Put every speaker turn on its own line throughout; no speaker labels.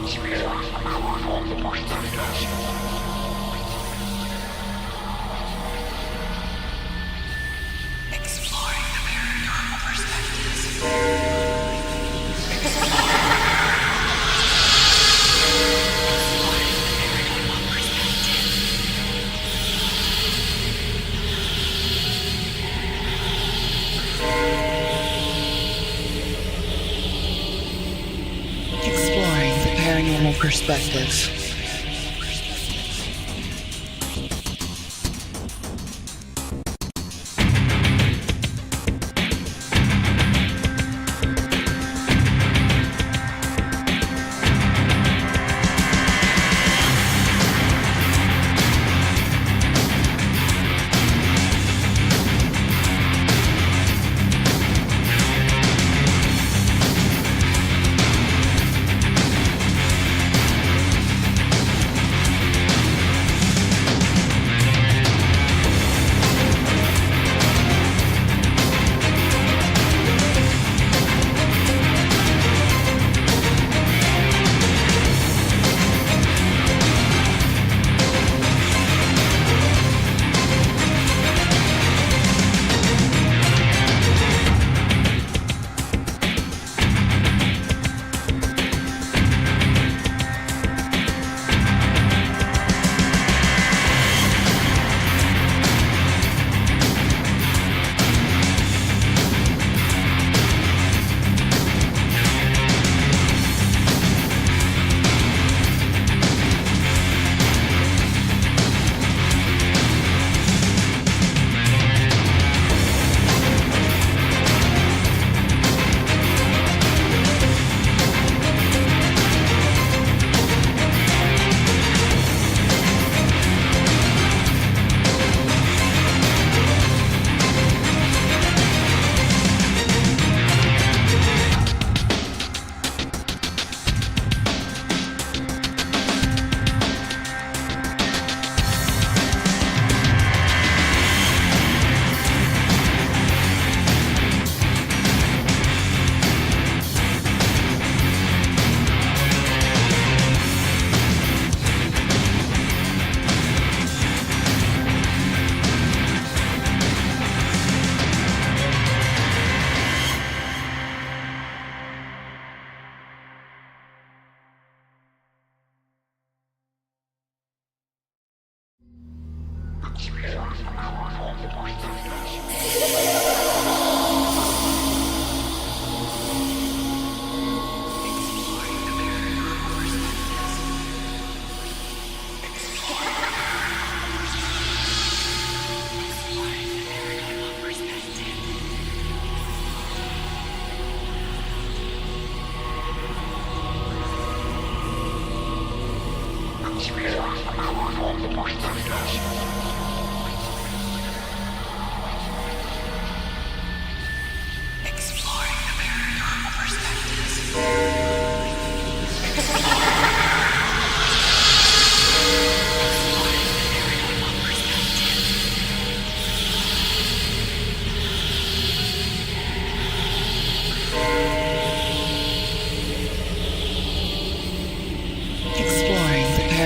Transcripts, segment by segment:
Paranormal perspectives.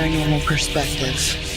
Paranormal perspectives.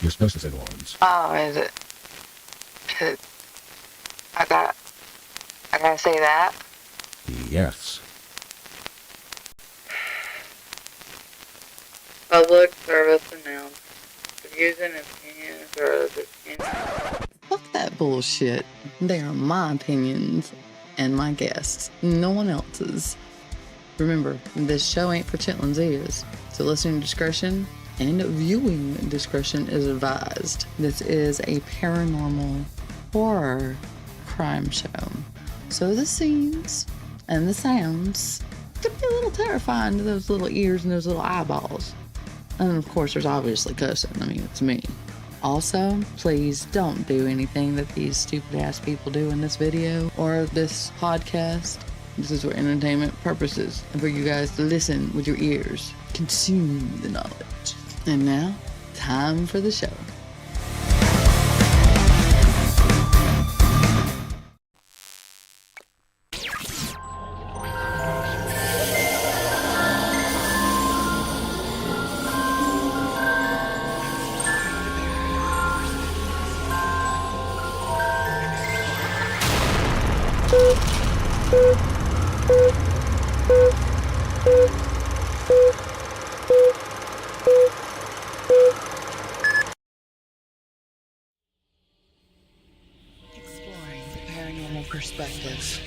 You're supposed to say the lines.
Oh, is it? I gotta say that?
Yes.
Public service announcement. The views and opinions are the opinions. Fuck that bullshit. They are my opinions and my guests, no one else's. Remember, this show ain't for chitlins' ears, so listening discretion and viewing discretion is advised. This is a paranormal horror crime show, so the scenes and the sounds could be a little terrifying to those little ears and those little eyeballs. And of course, there's obviously cussing. I mean, it's me. Also, please don't do anything that these stupid ass people do in this video or this podcast. This is for entertainment purposes and for you guys to listen with your ears, consume the knowledge. And now, time for the show.
Exploring the paranormal perspective.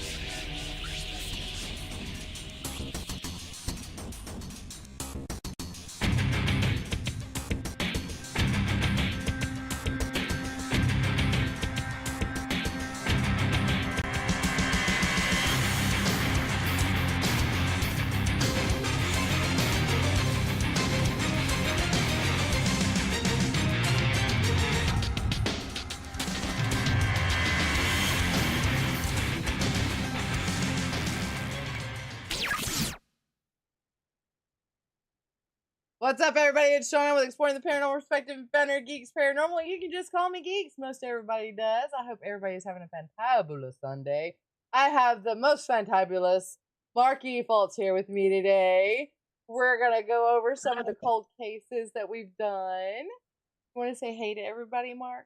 What's up, everybody? It's Shauna with Exploring the Paranormal Perspective and founder of G.E.E.K.S Paranormal. You can just call me Geeks. Most everybody does. I hope everybody is having a fantabulous Sunday. I have the most fantabulous Marky Faults here with me today. We're going to go over some of the cold cases that we've done. You want to say hey to everybody, Mark?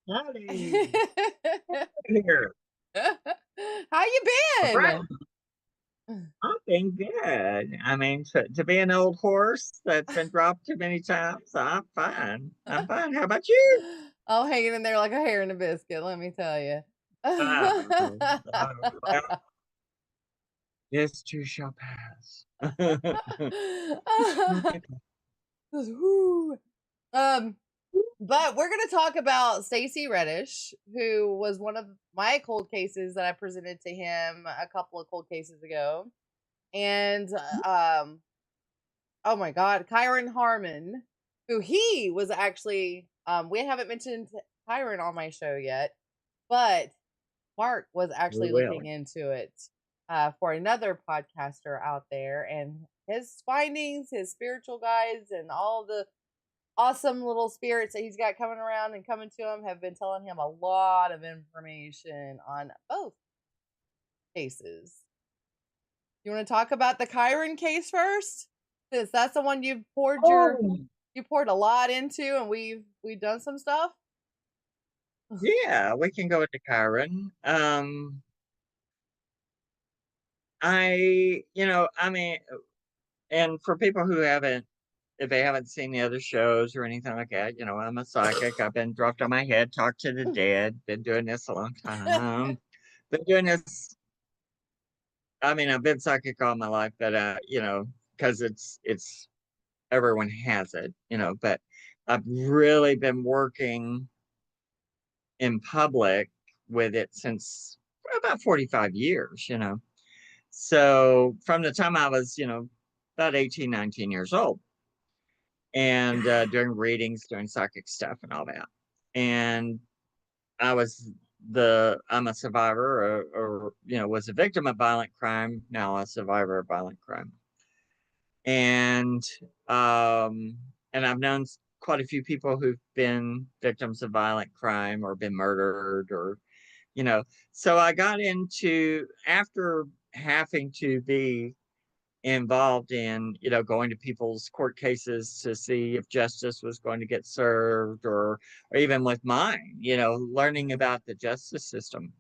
Howdy. Here.
How you been?
Right. I've been good. I mean, to be an old horse that's been dropped too many times, I'm fine. I'm fine. How about you?
I'm hanging in there like a hair in a biscuit, let me tell you.
Well, this too shall pass.
Woo. But we're going to talk about Stacey Reddish, who was one of my cold cases that I presented to him a couple of cold cases ago. And, oh my God, Kyron Horman, who he was actually, we haven't mentioned Kyron on my show yet, but Mark was actually looking into it for another podcaster out there, and his findings, his spiritual guides, and all the awesome little spirits that he's got coming around and coming to him have been telling him a lot of information on both cases. You want to talk about the Kyron case first? Since that's the one you've poured you poured a lot into, and we've done some stuff.
Yeah, we can go into Kyron. I mean, and for people who haven't, if they haven't seen the other shows or anything like that, I'm a psychic. I've been dropped on my head, talked to the dead, been doing this a long time. Been doing this. I mean, I've been psychic all my life, but because it's everyone has it, but I've really been working in public with it since about 45 years. So from the time I was, about 18, 19 years old, and doing readings, doing psychic stuff and all that. And I was I'm a survivor, or was a victim of violent crime, now a survivor of violent crime. And um and I've known quite a few people who've been victims of violent crime or been murdered, or so I got into, after having to be involved in going to people's court cases to see if justice was going to get served, or even with mine, learning about the justice system,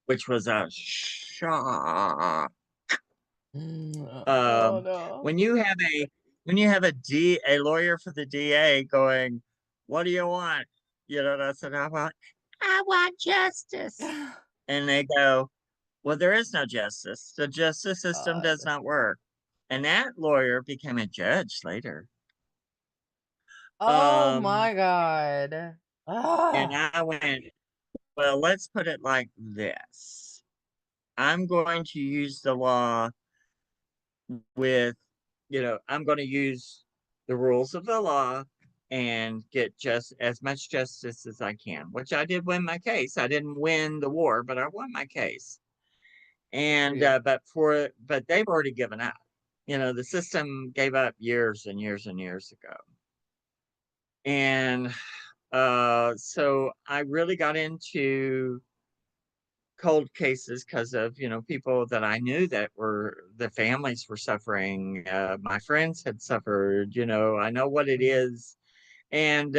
which was a shock.
Oh
um
no.
when you have a lawyer for the DA going, what do you want? That's what I want justice. And they go, well, there is no justice. The justice system does
God.
not work. And that lawyer became a judge later.
Oh
Um,
my God.
and
Ah.
I went, well, let's put it like this. I'm going to use the law with, I'm going to use the rules of the law and get just as much justice as I can, which I did win my case. I didn't win the war, but I won my case. And but they've already given up. The system gave up years and years and years ago. And so I really got into cold cases because of people that I knew that were, the families were suffering. My friends had suffered. I know what it is. And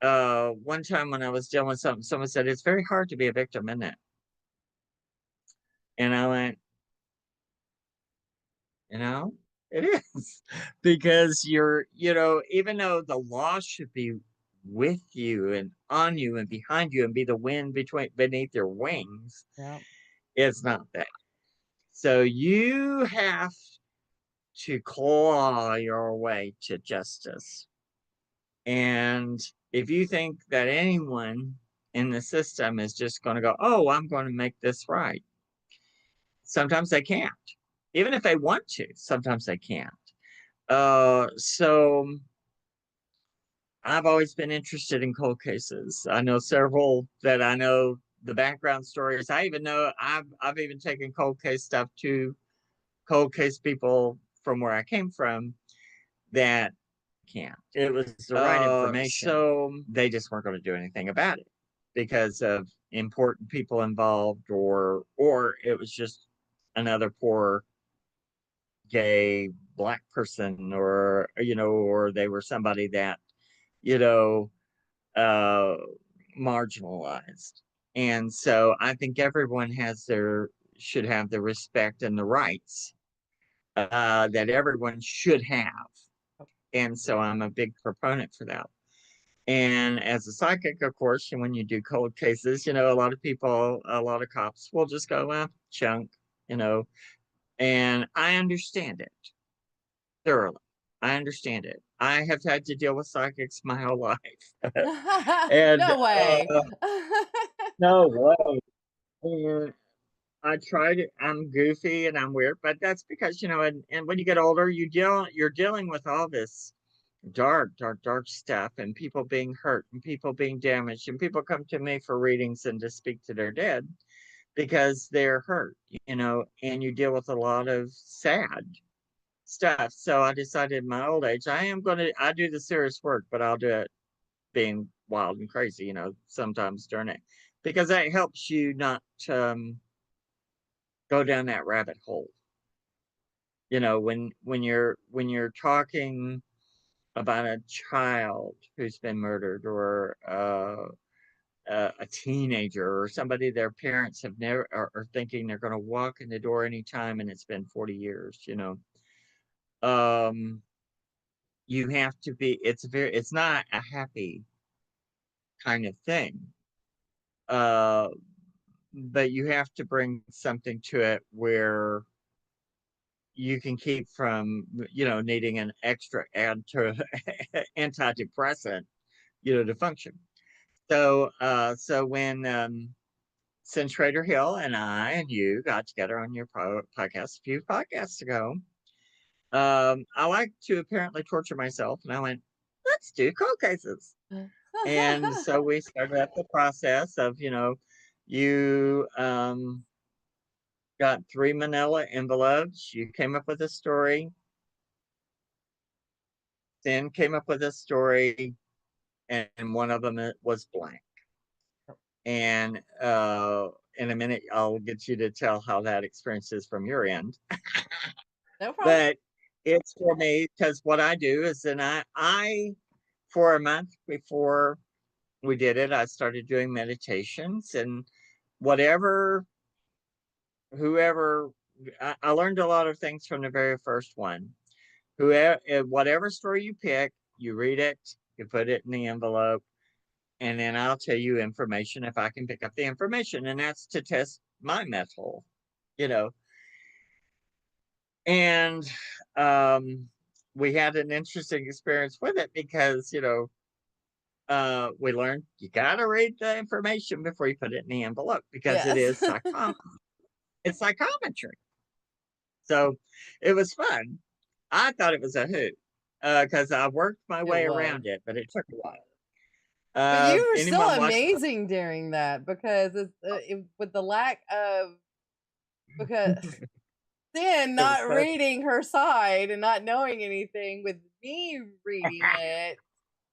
one time when I was dealing with something, someone said it's very hard to be a victim, isn't it? And I went, you know it is, because even though the law should be with you and on you and behind you and be the wind beneath your wings,
Yeah.
it's not that. So you have to claw your way to justice. And if you think that anyone in the system is just going to go, oh, I'm going to make this right, sometimes they can't. Even if they want to, sometimes they can't. So I've always been interested in cold cases. I know several that I know the background stories. I even know I've even taken cold case stuff to cold case people from where I came from that can't. It was the right information. So they just weren't going to do anything about it because of important people involved, or it was just another poor gay black person, or they were somebody that you know uh marginalized. And so I think everyone should have the respect and the rights that everyone should have. And so I'm a big proponent for that. And as a psychic, of course, when you do cold cases, a lot of people, a lot of cops will just go, well, chunk, you know and I understand it thoroughly. I understand it. I have had to deal with psychics my whole life. And
No way.
no way. And I tried it. I'm goofy and I'm weird, but that's because, and when you get older, you're dealing with all this dark, dark, dark stuff, and people being hurt and people being damaged, and people come to me for readings and to speak to their dead because they're hurt, and you deal with a lot of sad stuff. So I decided in my old age, I do the serious work, but I'll do it being wild and crazy, sometimes during it, because that helps you not go down that rabbit hole. When you're talking about a child who's been murdered, or a teenager, or somebody their parents have never are thinking they're going to walk in the door anytime, and it's been 40 years. Um, you have to be. It's not a happy kind of thing. Uh, but you have to bring something to it where you can keep from, needing an extra add to antidepressant, to function. So when since Trader Hill and I and you got together on your podcast a few podcasts ago, I like to apparently torture myself. And I went, let's do cold cases. And so we started up the process of, you got 3 manila envelopes. You came up with a story, then came up with a story, and one of them was blank. And in a minute, I'll get you to tell how that experience is from your end.
No problem.
But it's for me because what I do is then I for a month before we did it, I started doing meditations and whatever, whoever, I learned a lot of things from the very first one. Whoever, whatever story you pick, you read it, you put it in the envelope, and then I'll tell you information if I can pick up the information, and that's to test my mental, you know. And we had an interesting experience with it because we learned you gotta read the information before you put it in the envelope because it
Yes.
is it's psychometry. So it was fun. I thought it was a hoot because I worked my
It
way
was.
around it, but it took a while.
But you were still
Anyone watch?
amazing during that because with the lack of because then
It was
not
fun.
reading her side and not knowing anything with me reading it,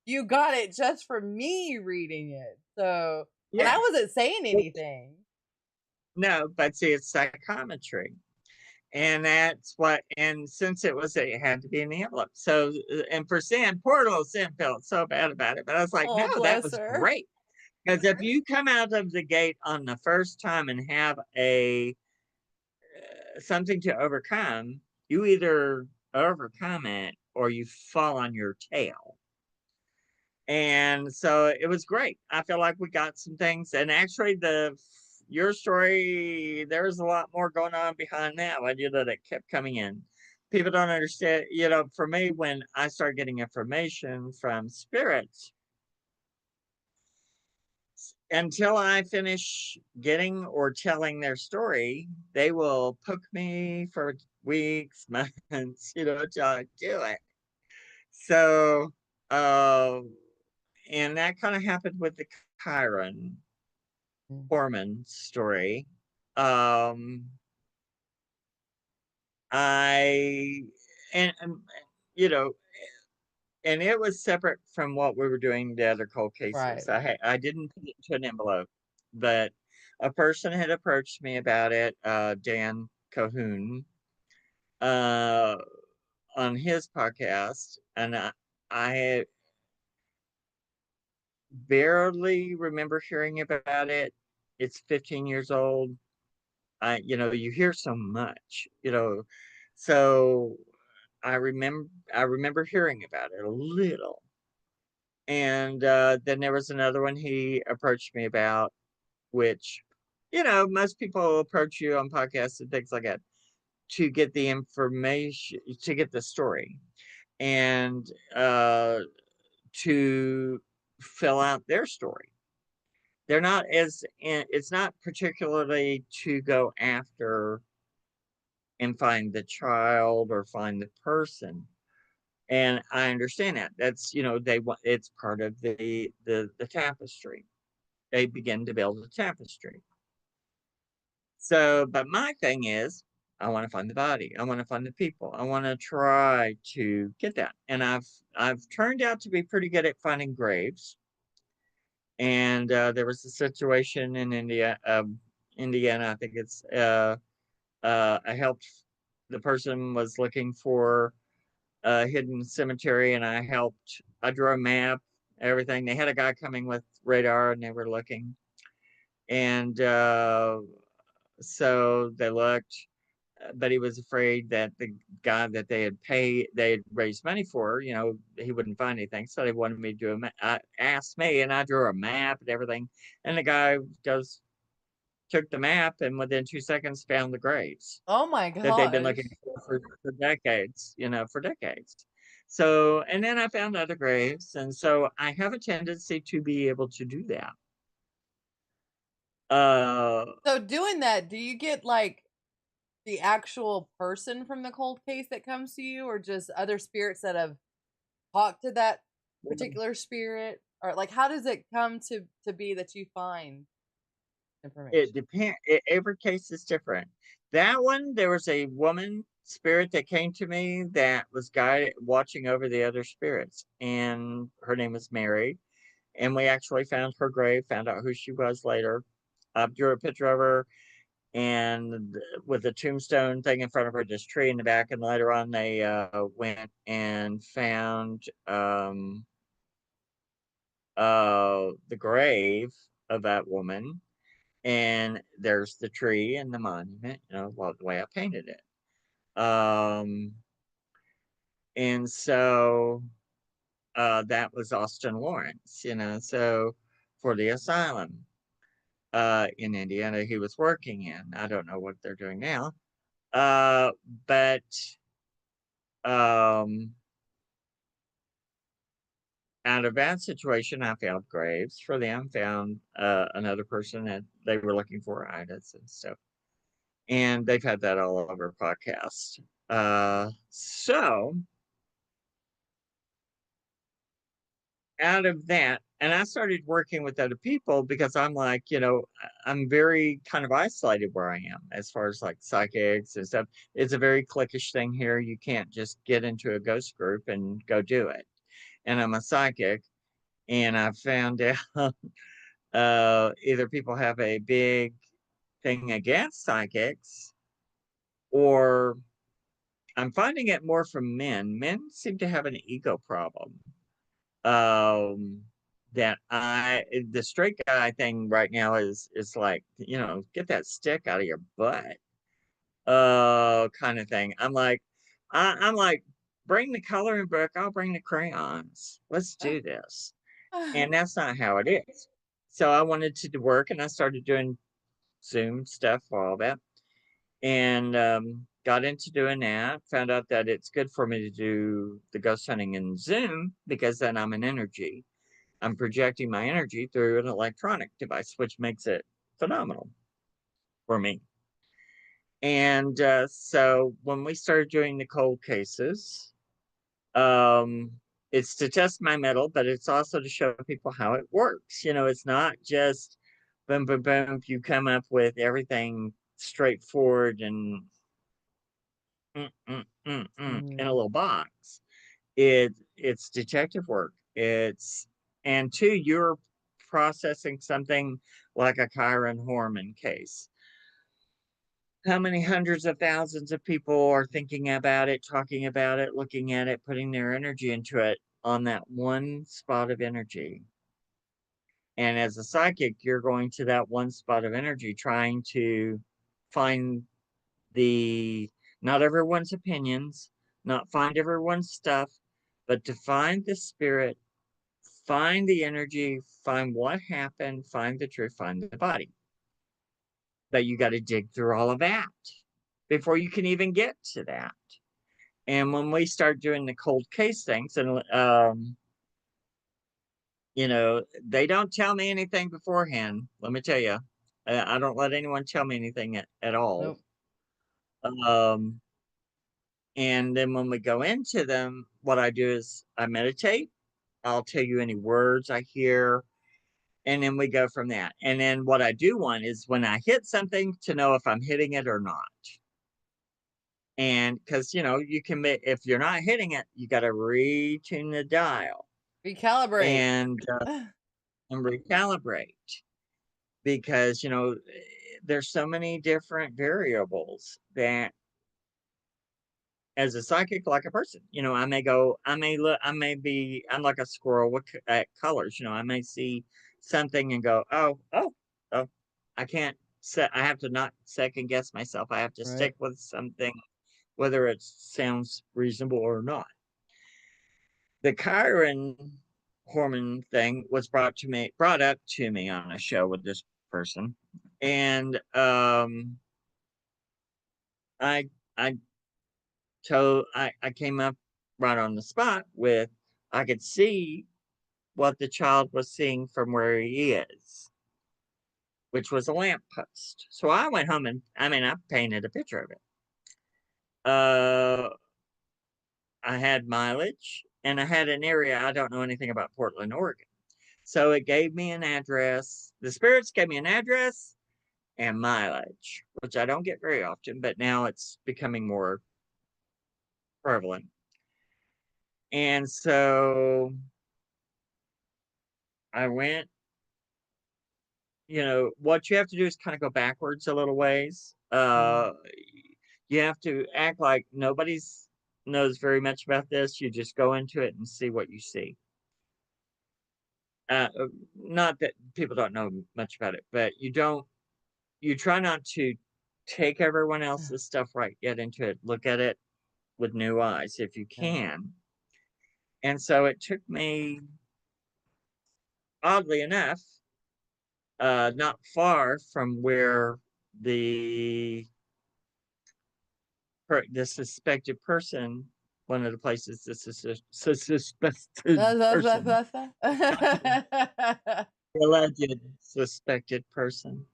you got it just for me reading it. So and I
Yeah.
wasn't saying anything.
No, but see, it's psychometry. And that's what, and since it had to be in the envelope. So, and for Sam, poor little Sam felt so bad about it. But I was like, no,
Oh,
that
bless
was
her.
great. Because if you come out of the gate on the first time and have a something to overcome, you either overcome it or you fall on your tail. And so it was great. I feel like we got some things, and actually, your story, there's a lot more going on behind that one. That kept coming in. People don't understand. For me, when I start getting information from spirits, until I finish getting or telling their story, they will poke me for weeks, months, till I do it. So, uh, and that kind of happened with the Kyron Horman story. Um, I and you know, and it was separate from what we were doing the other cold
Right.
cases. I didn't put it into an envelope, but a person had approached me about it, Dan Cahoon, uh, on his podcast, and I barely remember hearing about it. It's 15 years old. You hear so much, so I remember hearing about it a little. And then there was another one he approached me about, which, most people approach you on podcasts and things like that to get the information, to get the story, and to fill out their story. They're not it's not particularly to go after and find the child or find the person. And I understand that. That's, they want, it's part of the tapestry. They begin to build a tapestry. So, but my thing is, I want to find the body. I want to find the people. I want to try to get that. And I've turned out to be pretty good at finding graves. And there was a situation in Indiana. I think it's I helped. The person was looking for a hidden cemetery, and I helped. I drew a map, everything. They had a guy coming with radar, and they were looking, and so they looked, but he was afraid that the guy that they had raised money for, he wouldn't find anything. So they wanted me to do asked me, and I drew a map and everything. And the guy took the map, and within 2 seconds found the graves
Oh my
that they've been
gosh.
looking for decades, for decades. So, and then I found other graves. And so I have a tendency to be able to do that.
So doing that, do you get like the actual person from the cold case that comes to you, or just other spirits that have talked to that particular spirit, or like how does it come to be that you find information?
It depends. Every case is different. That one, there was a woman spirit that came to me that was guided watching over the other spirits, and her name was Mary. And we actually found her grave, found out who she was later. I drew a picture of her, and with a tombstone thing in front of her, this tree in the back. And later on, they went and found the grave of that woman, and there's the tree and the monument, well, the way I painted it. And so that was Austin Lawrence, so for the asylum in Indiana he was working in. I don't know what they're doing now. But um, out of that situation, I found graves for them, found another person that they were looking for, Idas and stuff. And they've had that all over podcast. So out of that, and I started working with other people because I'm like, I'm very kind of isolated where I am as far as like psychics and stuff. It's a very cliquish thing here. You can't just get into a ghost group and go do it. And I'm a psychic, and I found out either people have a big thing against psychics, or I'm finding it more from men. Men seem to have an ego problem. Um, that the straight guy thing right now is like, get that stick out of your butt, kind of thing. I'm like, bring the coloring book, I'll bring the crayons. Let's do this. And that's not how it is. So I wanted to do work, and I started doing Zoom stuff, all that, and got into doing that. Found out that it's good for me to do the ghost hunting in Zoom because then I'm an energy. I'm projecting my energy through an electronic device, which makes it phenomenal for me. And so when we started doing the cold cases, um, it's to test my metal, but it's also to show people how it works. It's not just boom, boom, boom. You come up with everything straightforward and in a
Mm.
little box. It's detective work. And two, you're processing something like a Kyron Horman case. How many hundreds of thousands of people are thinking about it, talking about it, looking at it, putting their energy into it on that one spot of energy? And as a psychic, you're going to that one spot of energy, trying to find the not everyone's opinions, not find everyone's stuff, but to find the spirit, find the energy, find what happened, find the truth, find the body. But you got to dig through all of that before you can even get to that. And when we start doing the cold case things, and they don't tell me anything beforehand. Let me tell you, I don't let anyone tell me anything at all.
Nope.
Um, and then when we go into them, what I do is I meditate. I'll tell you any words I hear, and then we go from that. And then what I do want is when I hit something to know if I'm hitting it or not. And because you can if you're not hitting it, you got to retune the dial
Recalibrate.
and recalibrate, because there's so many different variables that, as a psychic, like a person, I may go, I may look, I'm like a squirrel at colors. I may see something and go, oh, I can't set, I have to not second guess myself. I have to
Right.
stick with something, whether it sounds reasonable or not. The Kyron Horman thing was brought up to me on a show with this person. And I I I came up right on the spot with, I could see what the child was seeing from where he is, which was a lamppost. So I went home and I painted a picture of it. I had mileage and I had an area. I don't know anything about Portland, Oregon. So it gave me an address. The spirits gave me an address and mileage, which I don't get very often, but now it's becoming more prevalent. And so I went, what you have to do is kind of go backwards a little ways. You have to act like nobody's knows very much about this. You just go into it and see what you see. Uh, Not that people don't know much about it, but you try not to take everyone else's stuff right, get into it, look at it with new eyes if you can. And so it took me, oddly enough, not far from where the the suspected person, one of the places the suspected person, the alleged suspected person.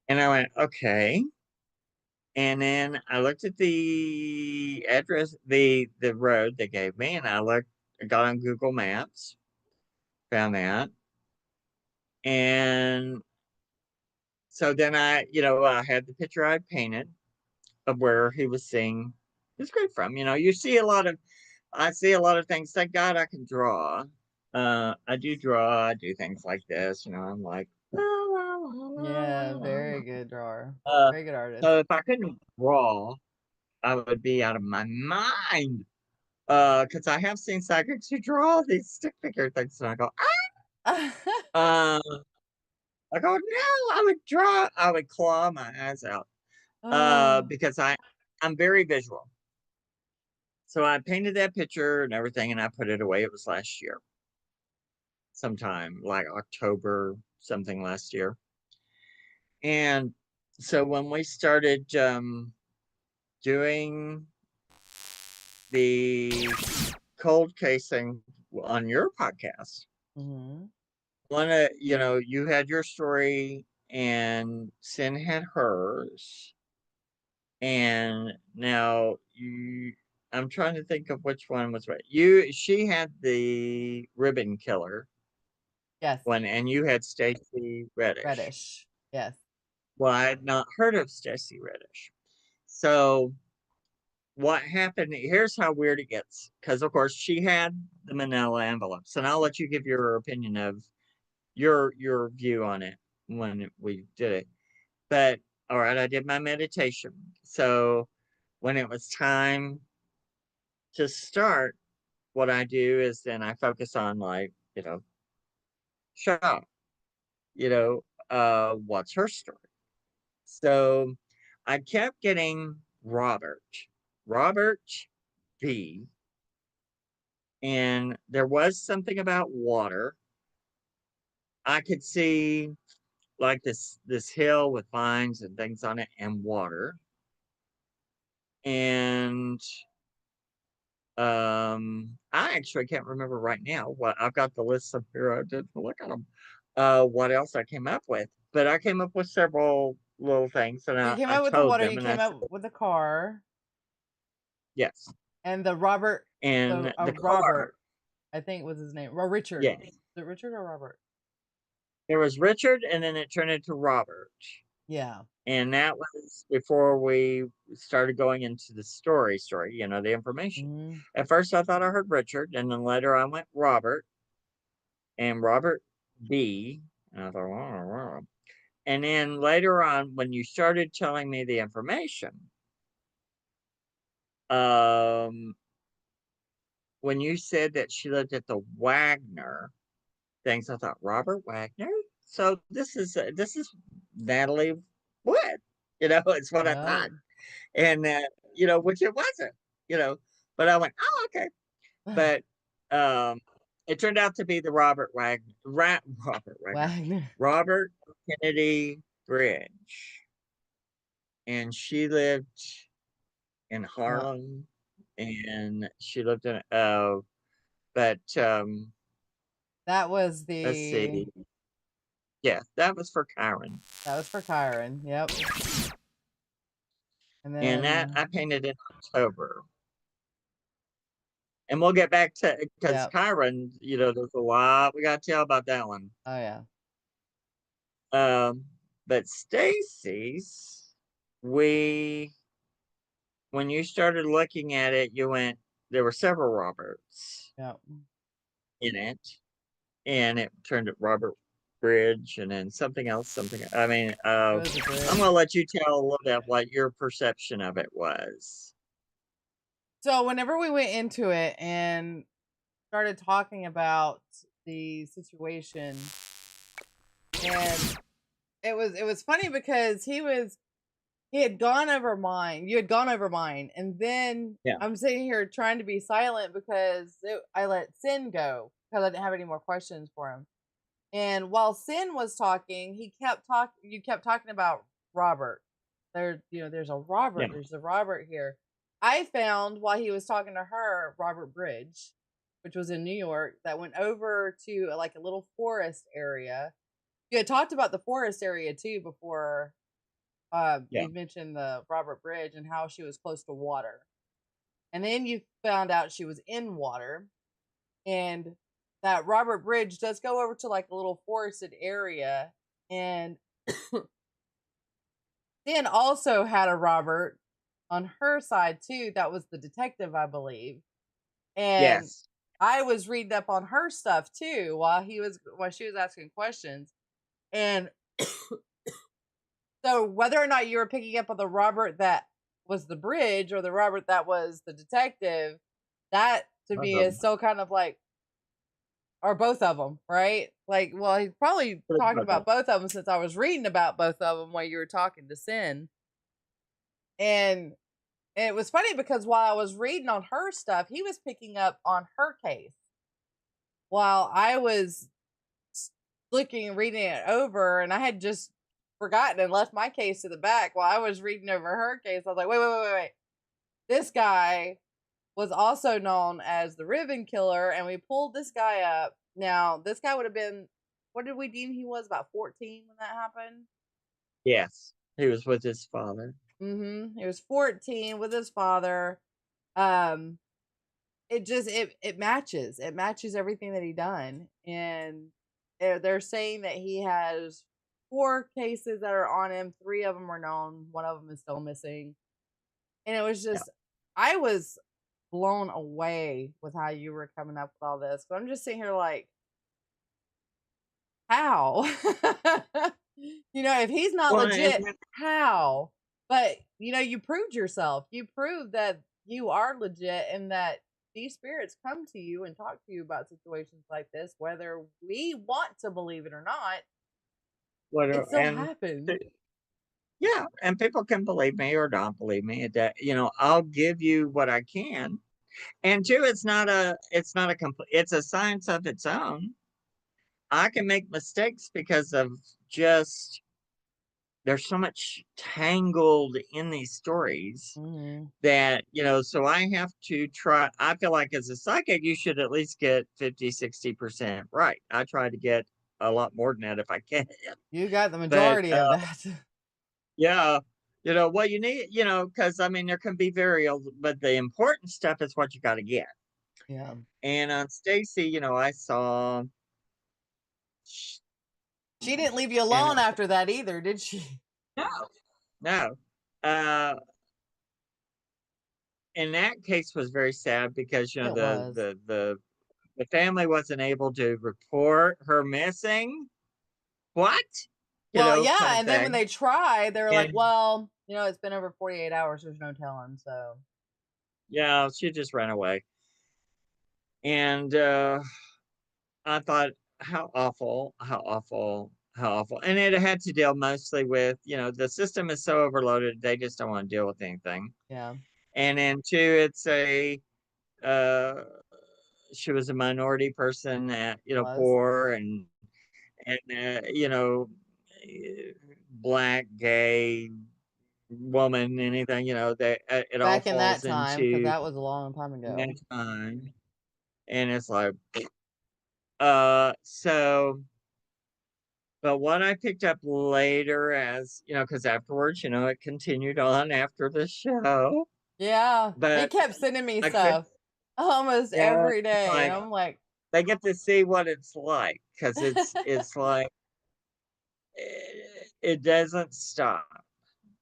And I went, okay. And then I looked at the address, the road they gave me, and I got on Google Maps, found that. And so then I had the picture I painted of where he was seeing his grave from. I see a lot of things. Thank God I can draw. I do draw. I do things like this. I'm like, la, la, la,
Yeah,
la,
very good drawer.
la.
Very good artist.
So if I couldn't draw, I would be out of my mind. Because I have seen psychics who draw these stick figure things, and I go, ah. I go, no, I would claw my eyes out.
Oh.
Because I'm very visual. So I painted that picture and everything, and I put it away. It was last year, sometime like October something last year. And so when we started doing the cold casing on your podcast,
Mm-hmm.
you had your story and Sin had hers. And now I'm trying to think of which one was right. She had the ribbon killer
Yes.
one, and you had Stacey Reddish.
Reddish. Yes.
Well, I had not heard of Stacey Reddish. So what happened? Here's how weird it gets, because of course she had the manila envelopes, and I'll let you give your opinion of your view on it when we did it. But all right, I did my meditation. So when it was time to start, what I do is then I focus on, like, Shaw, what's her story? So I kept getting Robert B. And there was something about water. I could see like this hill with vines and things on it and water. And I actually can't remember right now what I've got the list up here. I didn't look at them. What else I came up with? But I came up with several little things, and
You came
I
up with the
told
water.
them,
You
and I
came
said,
up with the car
yes.
and the Robert.
And the car,
Robert, I think was his name. Or Richard.
yes.
Is it Richard or Robert?
There was Richard, and then it turned into Robert.
Yeah.
And that was before we started going into the story, the information.
Mm-hmm.
At first, I thought I heard Richard, and then later I went Robert and Robert B. And I thought, wow. And then later on, when you started telling me the information, um, when you said that she lived at the Wagner things, I thought Robert Wagner. So this is Natalie Wood. It's what I
Yep.
thought, and which it wasn't. You know, but I went, oh, okay. But it turned out to be the Robert Wagner,
Wagner.
Robert Kennedy Bridge, and she lived in Harlem, and she lived in but
That was
let's
the
see, Yeah, that was for Kyron.
That was for Kyron. Yep.
And that
then
I painted in October. And we'll get back to because
yep.
Kyron, there's a lot we got to tell about that one.
Oh yeah.
But Stacey's, when you started looking at it, you went, there were several Roberts
Yep.
in it, and it turned to Robert Bridge, and then something else. I mean, I'm gonna let you tell a little bit what your perception of it was.
So whenever we went into it and started talking about the situation, and it was funny because he had gone over mine. You had gone over mine, and then
Yeah.
I'm sitting here trying to be silent because I let Sin go because I didn't have any more questions for him. And while Sin was talking, he kept talking. You kept talking about Robert. There's a Robert.
Yeah.
There's a Robert here. I found while he was talking to her, Robert Bridge, which was in New York, that went over to like a little forest area. You had talked about the forest area too before.
Yeah.
You mentioned the Robert Bridge and how she was close to water, and then you found out she was in water, and that Robert Bridge does go over to like a little forested area, and then also had a Robert on her side too. That was the detective, I believe, and
Yes.
I was reading up on her stuff too while she was asking questions, and so whether or not you were picking up on the Robert that was the bridge or the Robert that was the detective, that to me is still kind of like, or both of them, right? Like, well, he's probably talking about both of them since I was reading about both of them while you were talking to Sin. And it was funny because while I was reading on her stuff, he was picking up on her case while I was looking and reading it over, and I had just forgotten and left my case to the back while I was reading over her case. I was like, wait. This guy was also known as the Ribbon Killer, and we pulled this guy up. Now, this guy would have been, what did we deem he was, about 14 when that happened?
Yes. He was with his father.
He was 14 with his father. It matches. It matches everything that he done. And they're saying that he has 4 cases that are on him. 3 of them are known. 1 of them is still missing. And it was just, I was blown away with how you were coming up with all this. But I'm just sitting here like, how? If he's not legit, how? But you proved yourself. You proved that you are legit and that these spirits come to you and talk to you about situations like this, whether we want to believe it or not. It still happens.
Yeah, and people can believe me or not believe me. I'll give you what I can. And two, it's not a complete, it's a science of its own. I can make mistakes because of just there's so much tangled in these stories that, so I have to try. I feel like as a psychic, you should at least get 50-60% right. I try to get a lot more than that if I can.
You got the majority of that.
Yeah. What you need, because I mean, there can be variables, but the important stuff is what you got to get.
Yeah.
And on Stacey, I saw.
She didn't leave you alone after that either, did she?
No. And that case was very sad because the family wasn't able to report her missing. What?
Well, yeah,
kind of
and then when
thing.
they tried, they were like, well, it's been over 48 hours, there's no telling, so.
Yeah, she just ran away. And I thought, how awful, how awful, how awful. And it had to deal mostly with, the system is so overloaded, they just don't want to deal with anything.
Yeah.
And then two, it's she was a minority person that, poor and black, gay woman, anything, that it all
Back in that
falls
time, because
into
that was a long time ago.
that time. And it's like, so But what I picked up later, as you know, because afterwards, you know, it continued on after the show.
Yeah. He
But
kept sending me
I could,
stuff almost
yeah,
every
it's
day. And
like
I'm like,
they get to see what it's like because it's like it doesn't stop,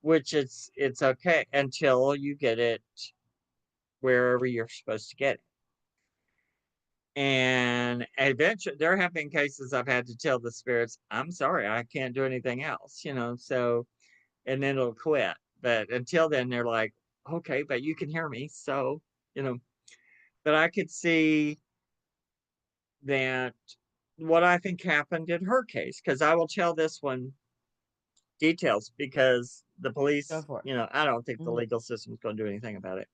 which it's okay until you get it wherever you're supposed to get it. And eventually, there have been cases I've had to tell the spirits, "I'm sorry, I can't do anything else," you know. So, and then it'll quit. But until then, they're like, "Okay, but you can hear me," so you know. But I could see that what I think happened in her case, because I will tell this one details because the
go
police,
for it.
you know, I don't think the
Mhm.
legal system is going to do anything about it.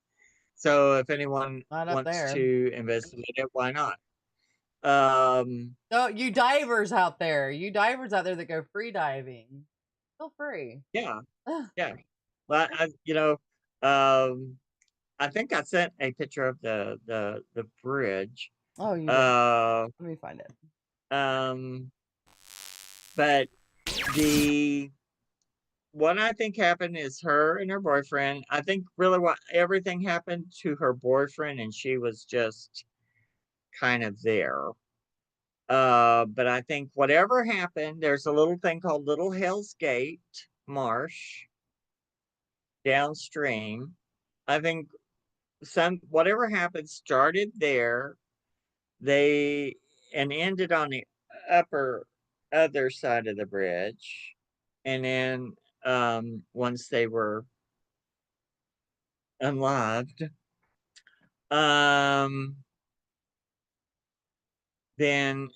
So if anyone
Not up
wants
there.
to investigate it, why not? Um,
So you divers out there, that go free diving, feel free.
yeah, yeah. But you know, um, I think I sent a picture of the bridge.
Oh, you did.
Uh,
Let me find it.
um, but the what I think happened is her and her boyfriend. I think really what everything happened to her boyfriend, and she was just kind of there. But I think whatever happened, there's a little thing called Little Hell's Gate Marsh downstream. I think some whatever happened started there. They and ended on the upper other side of the bridge, and then once they were unloved, um, then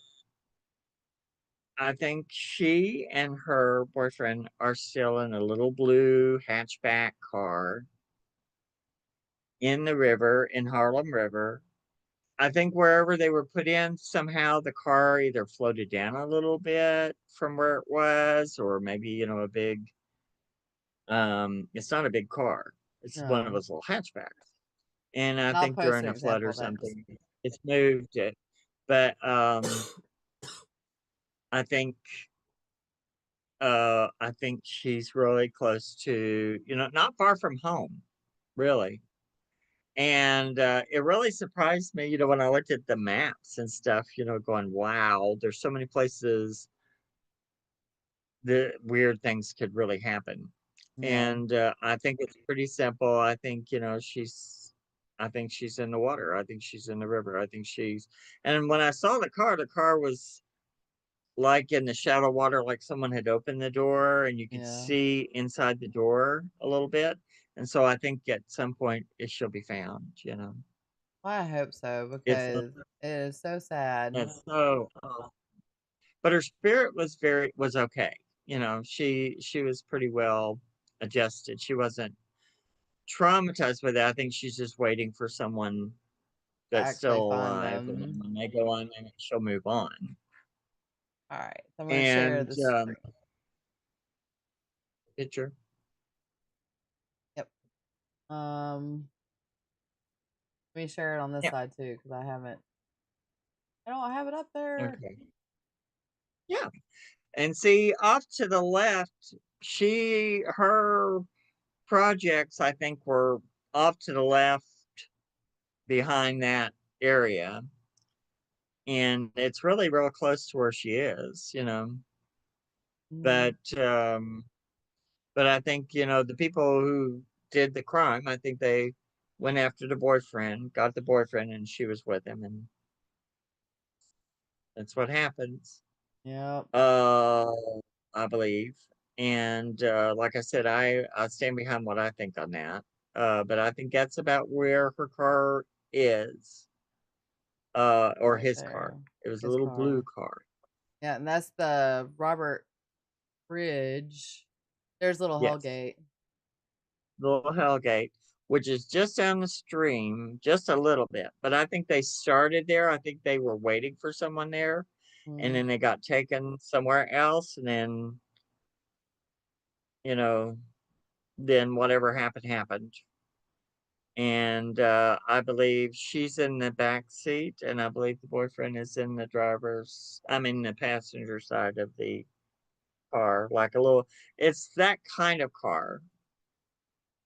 I think she and her boyfriend are still in a little blue hatchback car in the river, in Harlem River. I think wherever they were put in, somehow the car either floated down a little bit from where it was, or maybe, you know, a big, it's not a big car. It's one of
No.
those little hatchbacks. And I
I'll
think
post
during
an
a flood
example
or
of that.
something, it's moved it. But I think I think she's really close to, you know, not far from home, really. And it really surprised me, you know, when I looked at the maps and stuff, you know, going, wow, there's so many places that weird things could really happen.
Yeah.
And I think it's pretty simple. I think, you know, I think she's in the water. I think she's in the river. I think and when I saw the car was like in the shallow water, like someone had opened the door and you could
Yeah.
see inside the door a little bit. And so I think at some point she'll be found, you know.
I hope so
It's
because it is so sad.
it's so but her spirit was okay. You know, she was pretty well adjusted. She wasn't traumatized with it. I think she's just waiting for someone
To
that's still
actually find
alive, and then
them.
when they go on, then she'll move on.
All right. So I'm going to share
And
the screen.
picture,
Yep. Let me share it on this
yeah,
side too because I don't have it up there.
okay, yeah. And see, off to the left, her projects, I think, were off to the left behind that area. And it's really real close to where she is, you know.
Mm,
But but I think, you know, the people who did the crime, I think they went after the boyfriend, got the boyfriend, and she was with him, and that's what happens.
yep.
Uh, I believe. And like I said, I stand behind what I think on that. But I think that's about where her car is, or
Right
his car.
there.
It was a
His
little blue
car.
car.
Yeah, and that's the Robert Bridge. There's Little
Yes,
Hellgate.
the little Hellgate, which is just down the stream, just a little bit. But I think they started there. I think they were waiting for someone there, and
Mm,
then they got taken somewhere else, and then you know, then whatever happened happened. And I believe she's in the back seat, and I believe the boyfriend is in the the passenger side of the car, like a little. It's that kind of car,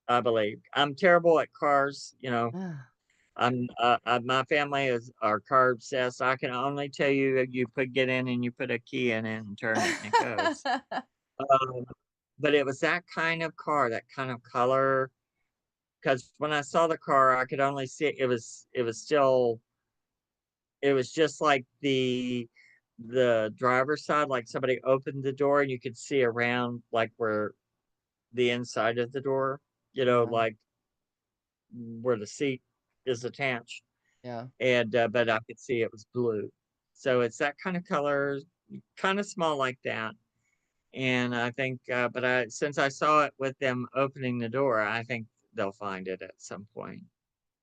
I believe. I'm terrible at cars. My family are car obsessed. I can only tell you that get in and you put a key in it and turn it and it goes. Um, but it was that kind of car, that kind of color. Because when I saw the car, I could only see it. It was just like the driver's side, like somebody opened the door and you could see around like where the inside of the door,
Yeah.
like where the seat is attached.
Yeah.
And but I could see it was blue. So it's that kind of color, kind of small like that. And I think, but I since I saw it with them opening the door, I think they'll find it at some point.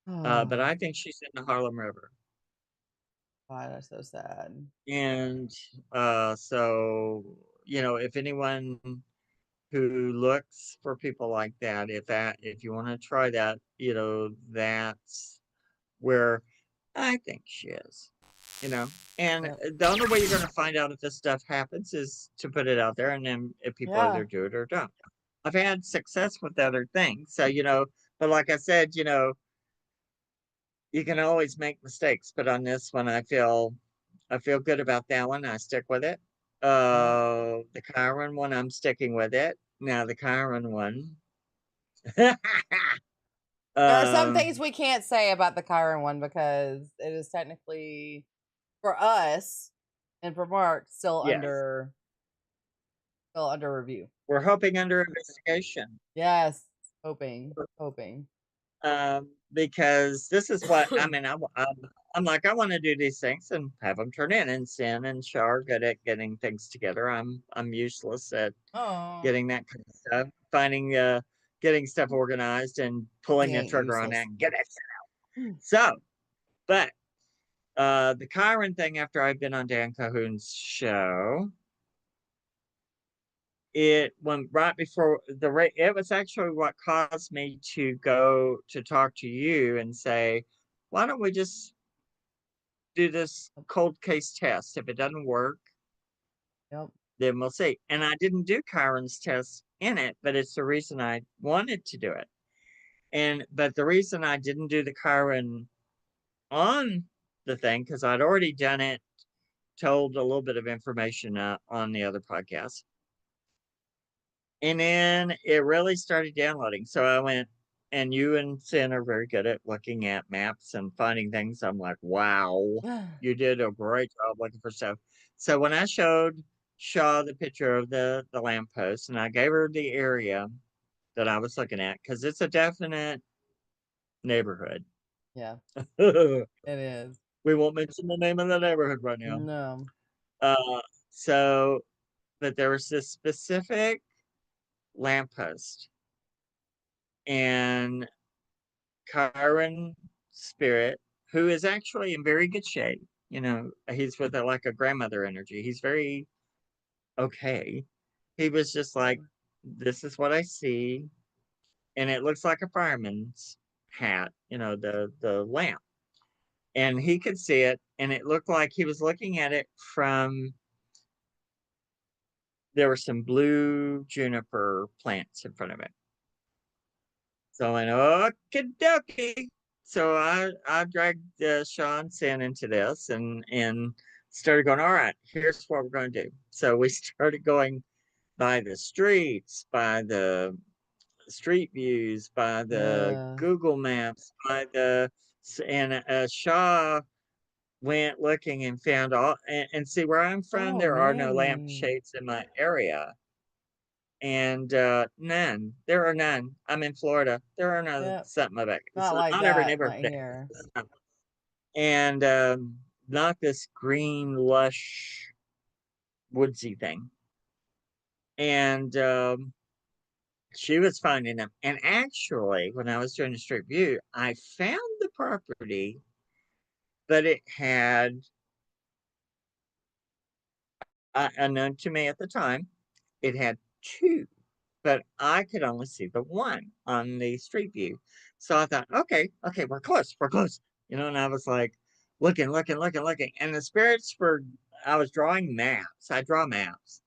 But
Oh,
I think she's in the Harlem River.
God, that's so sad.
And so, if anyone who looks for people like that, if you want to try that, that's where I think she is. You know, and
Yep.
the only way you're going to find out if this stuff happens is to put it out there, and then if people
Yeah.
either do it or don't. I've had success with other things, so but like I said, you can always make mistakes. But on this one, I feel good about that one. I stick with it.
Yeah.
The Kyron one, I'm sticking with it. Now the Kyron one.
There are some
um,
things we can't say about the Kyron one because it is technically for us and for Mark
yes,
still under review.
we're hoping under investigation.
Yes, hoping.
Because this is what I mean. I'm like, I want to do these things and have them turn in. And Sin and Shaw are good at getting things together. I'm useless at
Oh,
getting that kind of stuff, getting stuff organized and
he
pulling a
ain't
trigger on
useless.
that and get it.
Hmm.
So, but the Kyron thing after I've been on Dan Cahoon's show, it went right before it was actually what caused me to go to talk to you and say, why don't we just do this cold case test? If it doesn't work,
Yep.
then we'll see. And I didn't do Kyron's test in it, but it's the reason I wanted to do it. But the reason I didn't do the Kyron on the thing, because I'd already done it, told a little bit of information on the other podcast. And then it really started downloading. So I went, and you and Sin are very good at looking at maps and finding things. I'm like, wow, you did a great job looking for stuff. So when I showed Shaw the picture of the lamppost, and I gave her the area that I was looking at, because it's a definite neighborhood.
Yeah,
We
it is.
won't mention the name of the neighborhood right now.
No.
Uh, so, but there was this specific lamppost, and Kyron Spirit, who is actually in very good shape. He's with like a grandmother energy. He's very okay. He was just like, this is what I see. And it looks like a fireman's hat, the lamp. And he could see it. And it looked like he was looking at it from, there were some blue juniper plants in front of it. So I went, okie dokie. So I dragged Sean Sin into this and started going, all right, here's what we're going to do. So we started going by the streets, by the street views, by the
Yeah.
Google Maps, and Shaw went looking and found and see where I'm from,
Oh,
there are no
man.
lampshades in my area. And none. There are none. I'm in Florida. There are no
Yep.
something of it.
Not like
Not every
that.
neighborhood
Not here.
does. And not this green, lush, woodsy thing. And she was finding them. And actually, when I was doing the street view, I found the property, but it had, unknown to me at the time, it had two, but I could only see the one on the street view. So I thought, okay, we're close, we're close. And I was like looking. And the spirits were, I was drawing maps. I draw maps.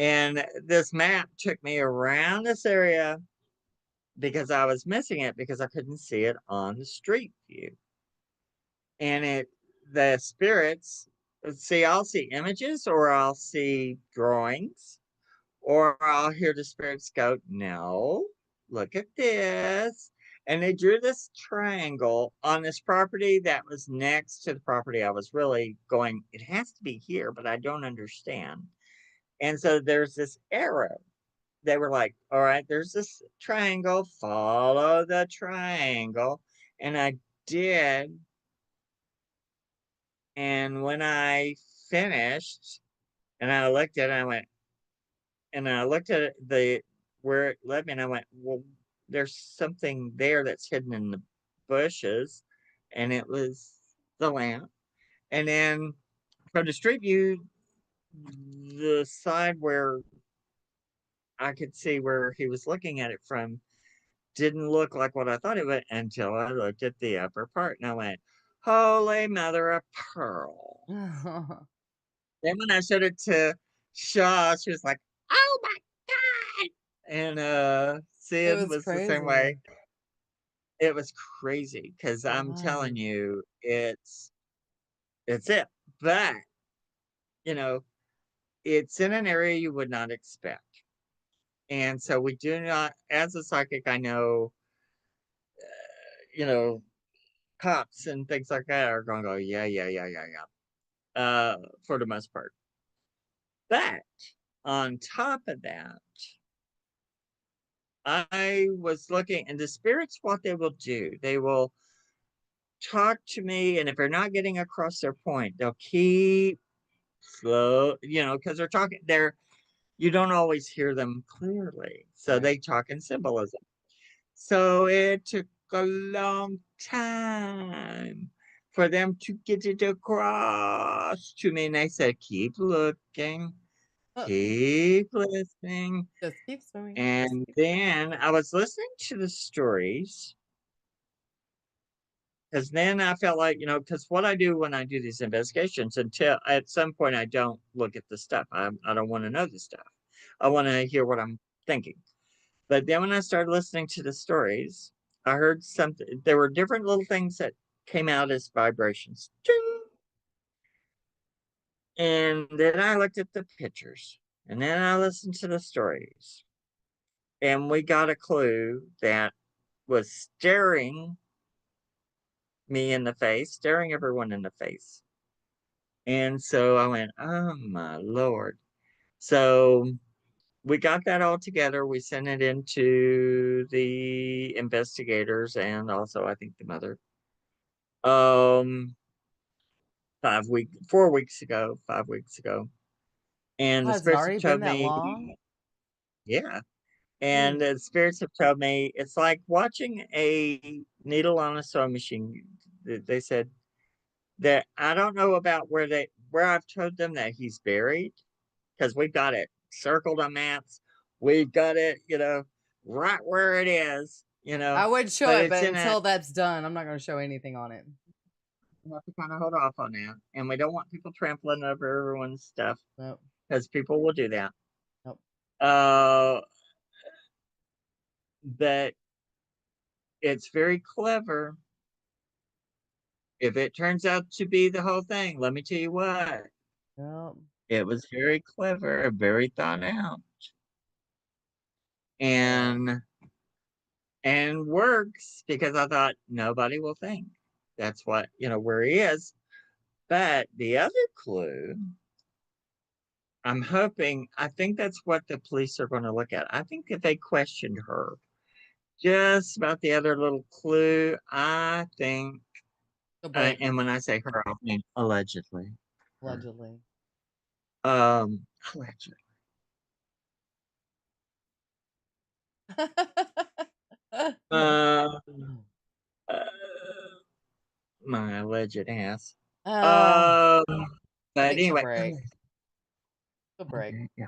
And this map took me around this area because I was missing it because I couldn't see it on the street view. And the spirits, see, I'll see images or I'll see drawings or I'll hear the spirits go, no, look at this. And they drew this triangle on this property that was next to the property I was really going, it has to be here, but I don't understand. And so there's this arrow. They were like, all right, there's this triangle, follow the triangle. And I did. And when I finished and I looked at it, I went, and I looked at the where it led me, and I went, well, there's something there that's hidden in the bushes, and it was the lamp. And then from the street view, the side where I could see where he was looking at it from didn't look like what I thought it would until I looked at the upper part, and I went, "Holy mother of pearl!" Then when I showed it to Shaw, she was like, "Oh my god!" And
It
Sid
was
was the same way.
crazy.
It was crazy because I'm telling
Wow.
you, it's it. But you know, it's in an area you would not expect. And so we do not, as a psychic, I know, you know, cops and things like that are going to go, yeah, yeah, yeah, yeah, yeah, for the most part. But on top of that, I was looking, and the spirits, what they will do, they will talk to me, and if they're not getting across their point, they'll keep slow, because they're talking, you don't always hear them clearly. So
Right.
they talk in symbolism. So it took a long time for them to get it across to me. And they said, keep looking,
Uh,
keep listening.
just keep swimming. Just
And
keep swimming.
then I was listening to the stories because then I felt like, because what I do when I do these investigations, until at some point I don't look at the stuff, I don't want to know the stuff. I want to hear what I'm thinking. But then when I started listening to the stories, I heard something. There were different little things that came out as vibrations. Ding! And then I looked at the pictures. And then I listened to the stories. And we got a clue that was staring me in the face, staring everyone in the face. And so I went, oh my Lord. So we got that all together. We sent it into the investigators and also I think the mother. Um 4 weeks ago, 5 weeks ago. And the
Has it
spirits have
already been
told
that
me,
long?
yeah. And
Jeez.
the spirits have told me it's like watching a needle on a sewing machine. They said that I don't know about where I've told them that he's buried, because we've got it circled on maps. We've got it, right where it is,
I would show
but
it,
it's
but
in a,
until that's done, I'm not going to show anything on it.
we have to kind of hold off on that. And we don't want people trampling over everyone's stuff
Nope.
because people will do that.
Nope.
Uh, but it's very clever. If it turns out to be the whole thing, let me tell you what,
Nope.
it was very clever, very thought out,
Yeah.
and works because I thought nobody will think that's what where he is. But the other clue, I'm hoping, I think that's what the police are going to look at. I think if they questioned her just about the other little clue, I think,
The break,
and when I say her, I mean allegedly her.
allegedly.
Allegedly. Uh, uh, my alleged ass.
uh,
Um,
I
but
think she'll
anyway,
break. She'll break.
okay, yeah.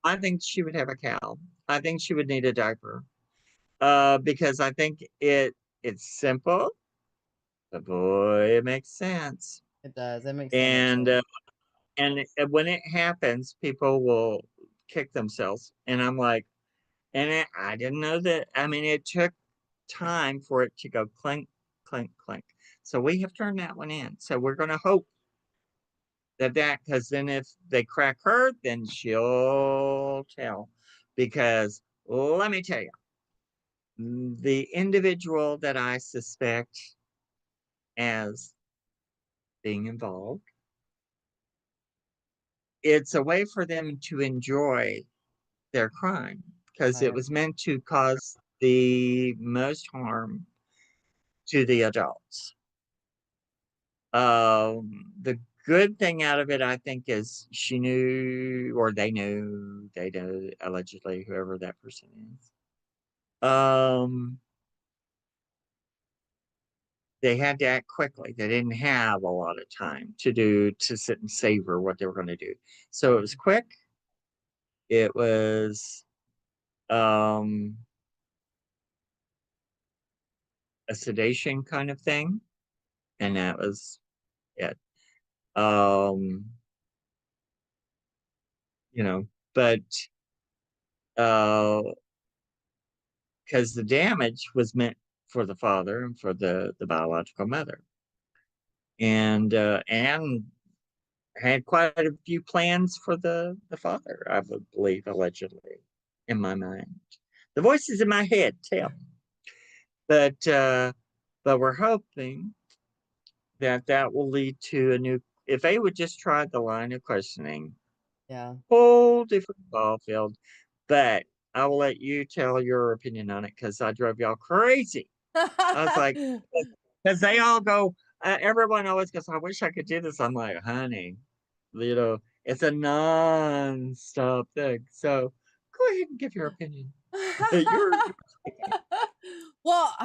I think she would have a cow. I think she would need a diaper. Because I think it's simple, but boy, it makes sense.
It does. It makes so much
And
sense.
when it happens, people will kick themselves. And I'm like, I didn't know that. I mean, it took time for it to go clink, clink, clink. So we have turned that one in. So we're going to hope because then if they crack her, then she'll tell. Because let me tell you, the individual that I suspect as being involved, it's a way for them to enjoy their crime because it
Right.
was meant to cause the most harm to the adults. The good thing out of it, I think, is she knew, or they knew, allegedly, whoever that person is. They had to act quickly. They didn't have a lot of time to sit and savor what they were going to do. So it was quick. It was a sedation kind of thing, and that was it. You know, but because the damage was meant for the father and for the biological mother, and had quite a few plans for the father, I would believe, allegedly, in my mind. The voices in my head tell, but we're hoping that that will lead to a new. If they would just try the line of questioning,
Yeah.
whole different ball field. But I will let you tell your opinion on it because I drove y'all crazy. I was like, because they all go, everyone always goes, I wish I could do this. I'm like, honey, it's a non-stop thing. So go ahead and give your opinion. Your
Well,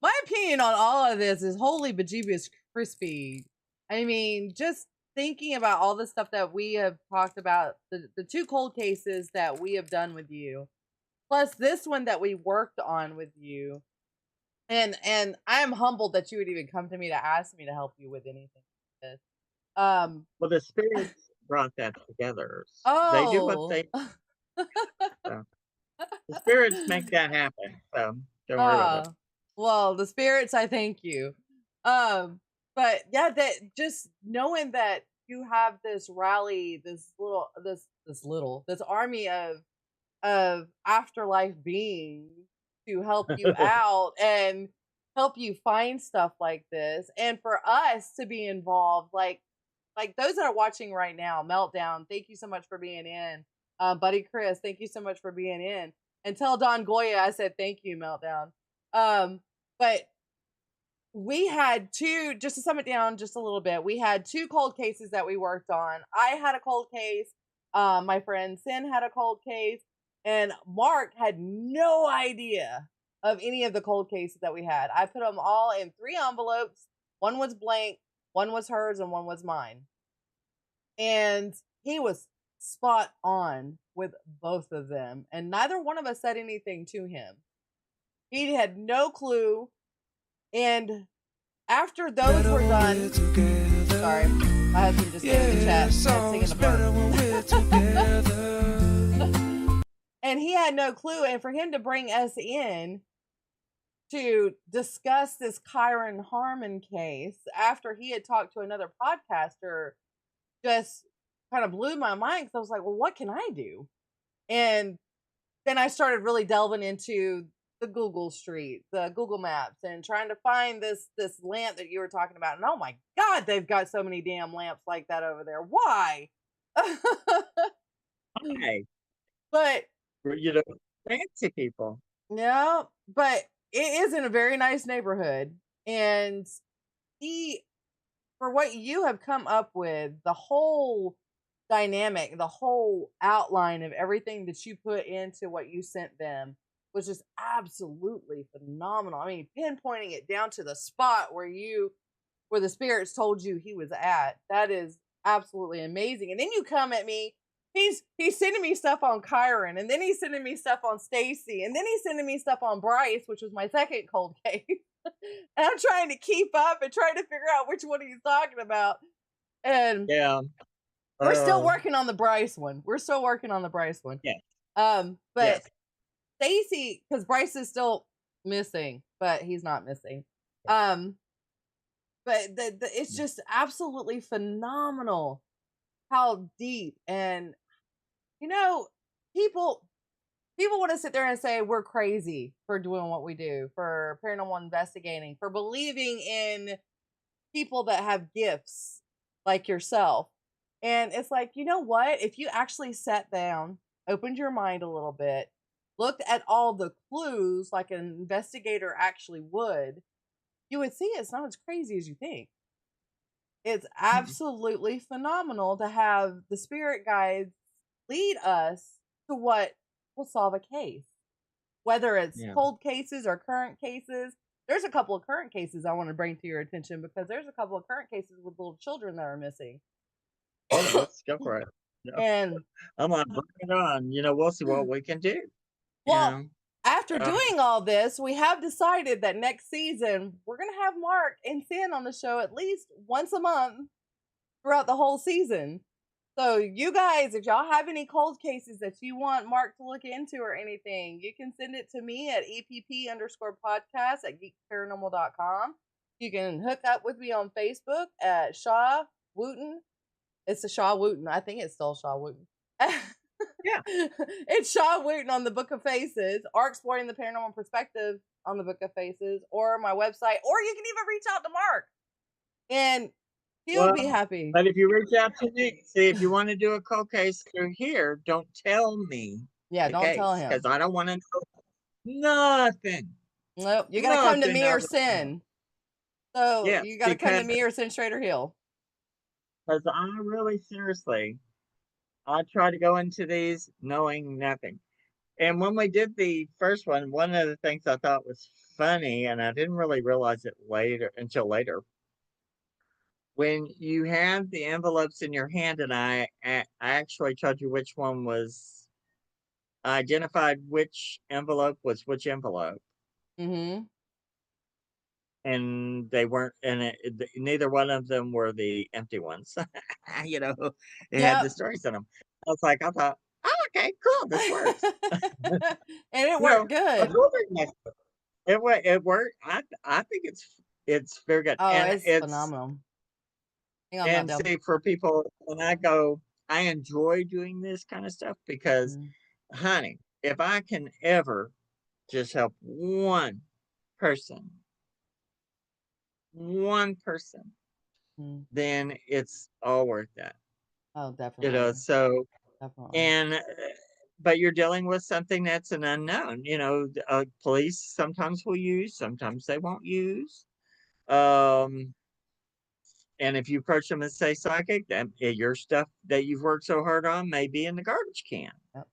my opinion on all of this is holy bejeebus crispy. I mean, just thinking about all the stuff that we have talked about, the two cold cases that we have done with you, plus this one that we worked on with you. And I am humbled that you would even come to me to ask me to help you with anything like this.
well, the spirits brought that together. They do what
Oh.
they. So. The spirits make that happen. So don't worry about it.
Well, the spirits, I thank you. But yeah, that just knowing that you have this rally, this army of afterlife beings to help you out and help you find stuff like this, and for us to be involved, like those that are watching right now, Meltdown, thank you so much for being in. Buddy Chris, thank you so much for being in. And tell Don Goya I said thank you, Meltdown. But we had two, just to sum it down just a little bit, we had two cold cases that we worked on. I had a cold case. My friend Sin had a cold case. And Mark had no idea of any of the cold cases that we had. I put them all in 3 envelopes. One was blank, one was hers, and one was mine. And he was spot on with both of them. And neither one of us said anything to him. He had no clue. And after those were done, sorry, my husband just came in the chat and singing the bird. And he had no clue. And for him to bring us in to discuss this Kyron Horman case after he had talked to another podcaster just kind of blew my mind, because I was like, well, what can I do? And then I started really delving into the Google Maps, and trying to find this lamp that you were talking about. And oh my God, they've got so many damn lamps like that over there. Why?
Hi.
But
Fancy people.
yeah, but it is in a very nice neighborhood. And for what you have come up with, the whole dynamic, the whole outline of everything that you put into what you sent them was just absolutely phenomenal. I mean, pinpointing it down to the spot where the spirits told you he was at. That is absolutely amazing. And then you come at me, he's sending me stuff on Kyron, and then he's sending me stuff on Stacey, and then he's sending me stuff on Bryce, which was my second cold case. And I'm trying to keep up and trying to figure out which one he's talking about. And
yeah,
We're still
Oh,
working on the Bryce one. We're still working on the Bryce one.
yes,
But
yes.
Stacey, because Bryce is still missing, but he's not missing. Um, but it's just absolutely phenomenal how deep, and you know, people want to sit there and say we're crazy for doing what we do, for paranormal investigating, for believing in people that have gifts like yourself. And it's like, you know what? If you actually sat down, opened your mind a little bit, looked at all the clues like an investigator actually would, you would see it's not as crazy as you think. It's absolutely phenomenal to have the spirit guides lead us to what will solve a case, whether it's
Yeah.
cold cases or current cases. There's a couple of current cases I want to bring to your attention because there's a couple of current cases with little children that are missing.
Oh, let's go for it. No,
And
I'm on, bring it on. We'll see what we can do. You
well,
know,
after
uh,
doing all this, we have decided that next season we're going to have Mark and Sin on the show at least once a month throughout the whole season. So you guys, if y'all have any cold cases that you want Mark to look into or anything, you can send it to me at EPP_podcast at geekparanormal.com. You can hook up with me on Facebook at Shaw Wooten. It's a Shaw Wooten. I think it's still Shaw Wooten.
yeah.
It's Shaw Wooten on the Book of Faces, or Exploring the Paranormal Perspective on the Book of Faces, or my website, or you can even reach out to Mark. And he'll
Well,
be happy.
but if you reach out to me, see if you want to do a cold case through here, don't tell me
Yeah,
the
don't tell
case
him.
because I don't want to know nothing.
Nope, you gotta come to
Nothing
me or
other than
Sin. So
yes,
you gotta come to
because
me or Sin Schrader Hill.
I really seriously I try to go into these knowing nothing. And when we did the first one of the things I thought was funny, and I didn't really realize it later until later, when you had the envelopes in your hand, and I actually told you which one was I identified which envelope was which envelope,
Mm-hmm.
and they weren't, and neither one of them were the empty ones. They had the
Yep.
stories in them. I thought, oh, okay, cool, this works.
And it
You know,
worked
a
good.
cool thing next to it worked. I think it's very good,
Oh, it's phenomenal. Hang on,
and
Meltdown.
see for people when I go, I enjoy doing this kind of stuff because,
Mm,
honey, if I can ever just help person, one person,
mm.
then it's all worth that.
Oh, definitely.
So
Definitely.
and but you're dealing with something that's an unknown. Police sometimes will use, sometimes they won't use. Um, and if you approach them and say psychic, then your stuff that you've worked so hard on may be in the garbage can.
Yep.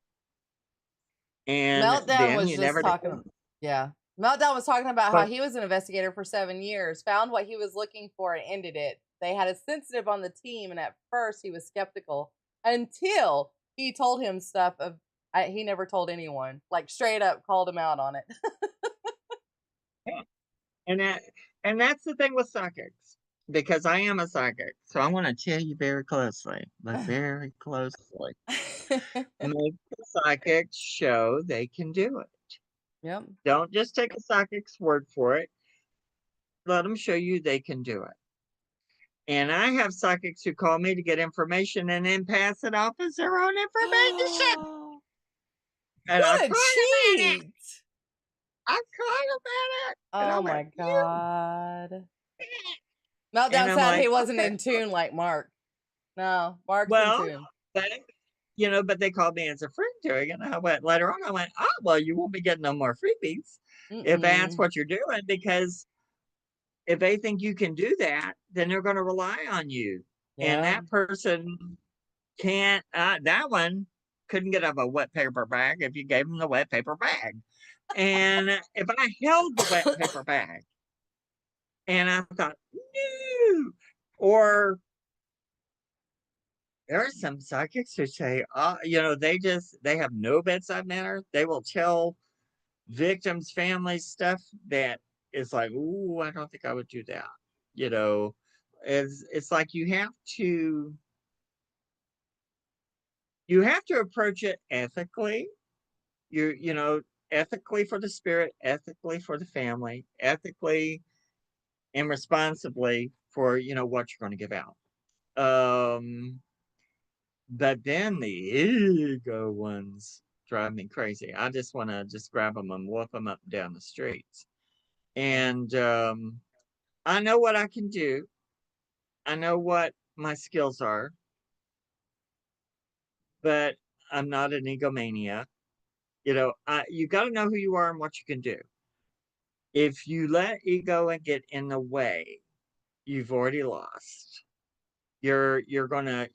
And
Meltdown
then
was
you
just
never
talking.
know.
Yeah. Meltdown was talking about how
But
he was an investigator for 7 years, found what he was looking for, and ended it. They had a sensitive on the team, and at first he was skeptical until he told him stuff he never told anyone. Like straight up called him out on it.
yeah, and that's the thing with psychics, because I am a psychic. So I want to tell you very closely, but very closely. Make the psychics show they can do it.
Yep.
Don't just take a psychic's word for it. Let them show you they can do it. And I have psychics who call me to get information and then pass it off as their own information. And I
What
cry
a
about it.
cheat!
I cry about it. And
Oh
I
my
went, you.
god.
And
Meltdown
I'm
said he
like,
wasn't
okay.
in tune like Mark. No, Mark's in
Well,
tune.
but, but they called me as a friend doing it. And I went later on, I went, oh, well, you won't be getting no more freebies if that's
Mm-mm.
what you're doing, because if they think you can do that, then they're going to rely on you. And
Yeah.
that person can't, that one couldn't get up a wet paper bag if you gave them the wet paper bag. And if I held the wet paper bag and I thought, no, or there are some psychics who say, they have no bedside manner. They will tell victims' families stuff that is like, ooh, I don't think I would do that. You know, it's like you have to you have to approach it ethically. You know, ethically for the spirit, ethically for the family, ethically and responsibly for, you know, what you're going to give out. But then the ego ones drive me crazy. I just want to just grab them and whoop them up and down the streets. And I know what I can do. I know what my skills are, but I'm not an egomaniac. You know, you got to know who you are and what you can do. If you let ego and get in the way, you've already lost. You're gonna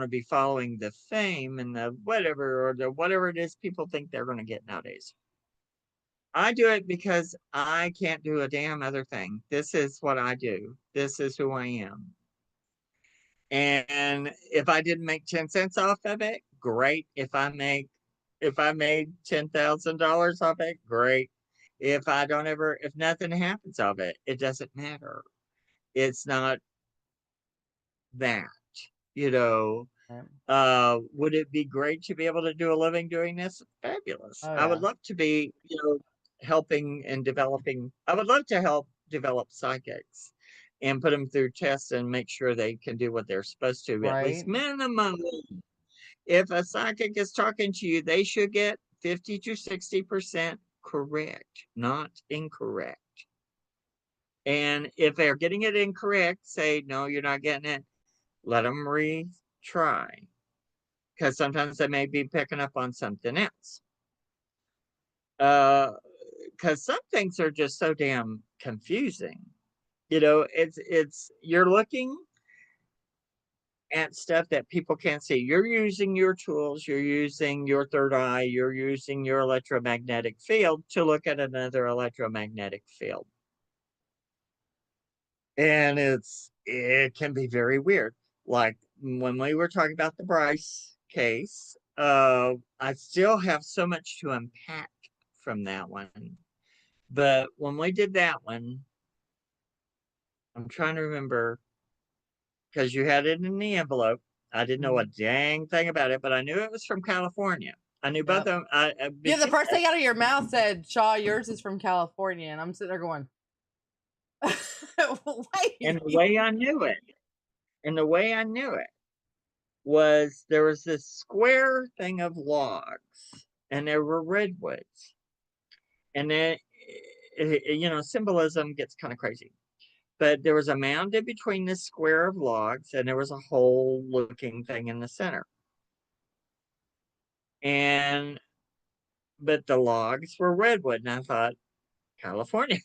be following the fame and the whatever or the whatever it is people think they're gonna get nowadays. I do it because I can't do a damn other thing. This is what I do. This is who I am. And if I didn't make 10 cents off of it, great. If I made $10,000 off it, great. If nothing happens of it, it doesn't matter. It's not that, you know. Would it be great to be able to do a living doing this? Fabulous.
Oh
I would
yeah.
love to be, you know, helping and developing. I would love to help develop psychics and put them through tests and make sure they can do what they're supposed to, at least
Right.
minimum. If a psychic is talking to you, they should get 50 to 60% correct, not incorrect. And if they're getting it incorrect, say, no, you're not getting it. Let them retry, because sometimes they may be picking up on something else. Because some things are just so damn confusing. You know, it's you're looking at stuff that people can't see. You're using your tools, you're using your third eye, you're using your electromagnetic field to look at another electromagnetic field. And it can be very weird. Like when we were talking about the Bryce case, I still have so much to unpack from that one. But when we did that one, I'm trying to remember, because you had it in the envelope. I didn't know a dang thing about it, but I knew it was from California. I knew both
Yep.
of them.
Yeah, the first thing out of your mouth said, Shaw, yours is from California. And I'm sitting there going,
And the
wait.
way I knew it, and the way I knew it was there was this square thing of logs, and there were redwoods. And then, you know, symbolism gets kind of crazy. But there was a mound in between this square of logs, and there was a hole looking thing in the center. And but the logs were redwood, and I thought, California.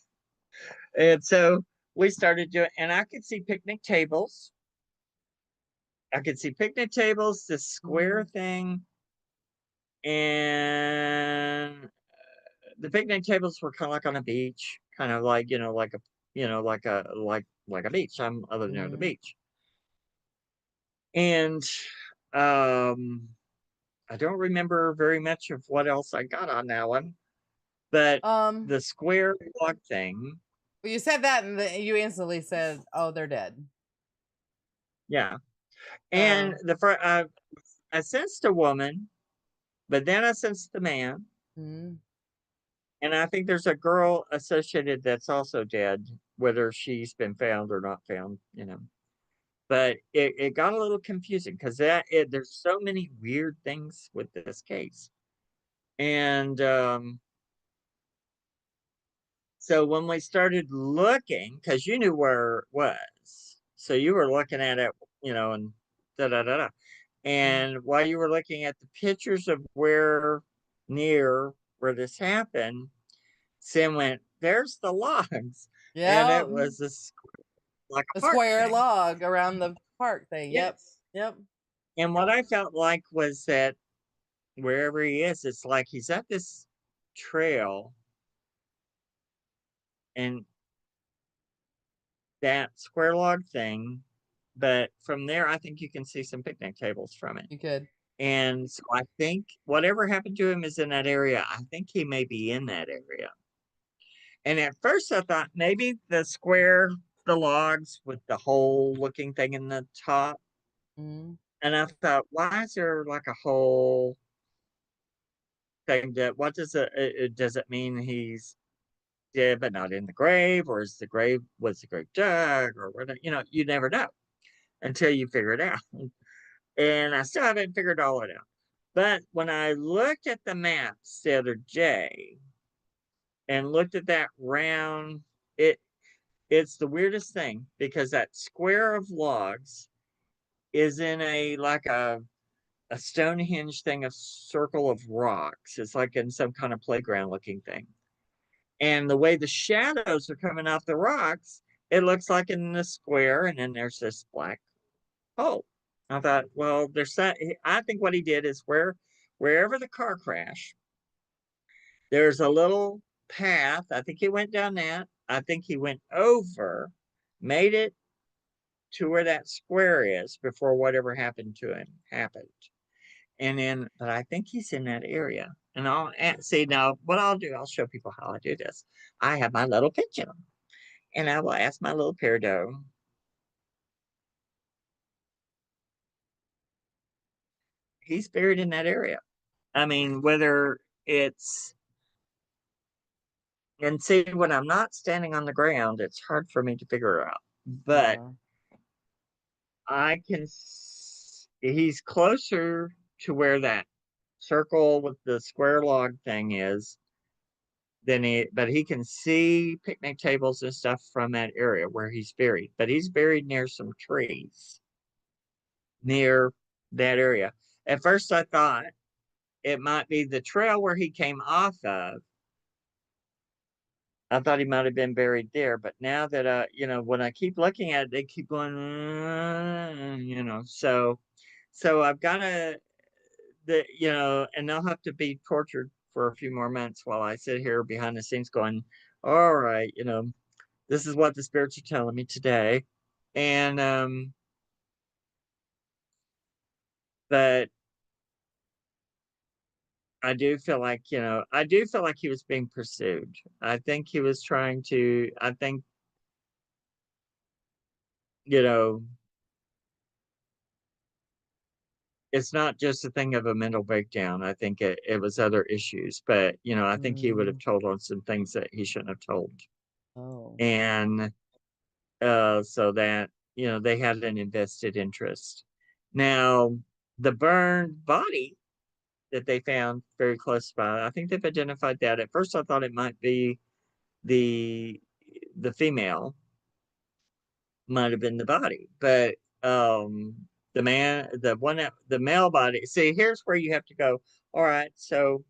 And so we started doing, and I could see picnic tables. I could see picnic tables, this square thing, and the picnic tables were kind of like on a beach, kind of like, you know, like a, you know, like a beach. I'm other near the beach, and I don't remember very much of what else I got on that one, but
Um,
the square log thing,
well, you said that and you instantly said, oh, they're dead.
yeah. And
So,
the first, I sensed a woman, but then I sensed the man,
mm,
and I think there's a girl associated that's also dead, whether she's been found or not found, you know. But it got a little confusing because there's so many weird things with this case. And so when we started looking, because you knew where it was, so you were looking at it, you know, and da da da da. And while you were looking at the pictures of near where this happened, Sam went, "There's the logs," and
yeah,
it was like a
a
park
square
thing.
log around the park thing. Yep.
Yes.
Yep.
And what I felt like was that wherever he is, it's like he's at this trail, and that square log thing. But from there, I think you can see some picnic tables from it.
You could.
And so I think whatever happened to him is in that area. I think he may be in that area. And at first, I thought maybe the logs with the hole looking thing in the top.
Mm.
And I thought, why is there like a whole thing that, what does does it mean he's dead but not in the grave, or was the grave dug, or what, you never know until you figure it out. And I still haven't figured all it out. But when I looked at the maps the other day and looked at that round, it it's the weirdest thing, because that square of logs is in a like a Stonehenge thing, a circle of rocks. It's like in some kind of playground looking thing. And the way the shadows are coming off the rocks, it looks like in the square, and then there's this black hole. I thought, well, there's that. I think what he did is wherever the car crash, there's a little path. I think he went down that. I think he went over, made it to where that square is before whatever happened to him happened. And then, but I think he's in that area. And see now what I'll do. I'll show people how I do this. I have my little pendulum, and I will ask my little peridot. He's buried in that area. I mean, whether it's, and see, when I'm not standing on the ground, it's hard for me to figure out. But
Yeah.
I can. He's closer to where that circle with the square log thing is but he can see picnic tables and stuff from that area where he's buried. But he's buried near some trees near that area. At first, I thought it might be the trail where he came off of. I thought he might have been buried there, but now that when I keep looking at it, they keep going, so I've got to, and they'll have to be tortured for a few more months while I sit here behind the scenes going, all right, this is what the spirits are telling me today. And but I do feel like he was being pursued. I think he was trying to, I think, you know, it's not just a thing of a mental breakdown. I think it was other issues, but I think he would have
Mm.
told on some things that he shouldn't have told.
Oh.
And so that, they had an invested interest. Now, the burned body that they found very close by, I think they've identified that. At first, I thought it might be the the female, might have been the body, but the man, the male body. See, here's where you have to go. All right, so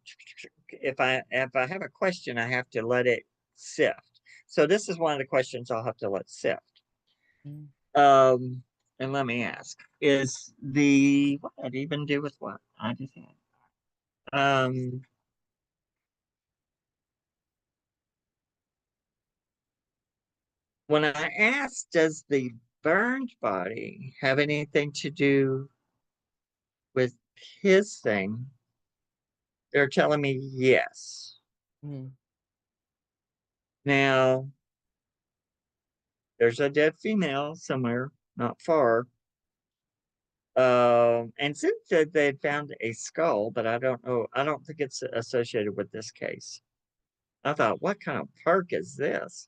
if I have a question, I have to let it sift. So this is one of the questions I'll have to let sift.
Mm.
And let me ask: is the what did it even do with what I just had? When I asked, does the burned body have anything to do with his thing? They're telling me yes.
Mm.
Now, there's a dead female somewhere not far. And since that they had found a skull, but I don't know, I don't think it's associated with this case. I thought, what kind of park is this?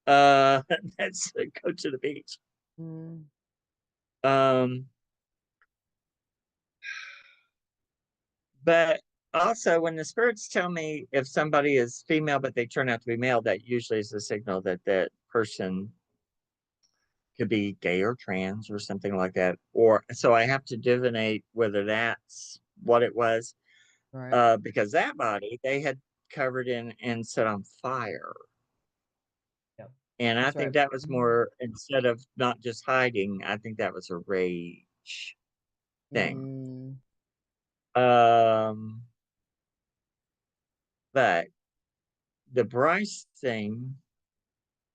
Let's go to the beach.
Mm.
Um, but also, when the spirits tell me if somebody is female but they turn out to be male, that usually is a signal that that person could be gay or trans or something like that. Or so I have to divinate whether that's what it was,
Right.
because that body they had covered in and set on fire.
Yep.
And I
That's
think
right.
that was
Mm.
more, instead of not just hiding, I think that was a rage thing.
Mm.
Um, but the Bryce thing,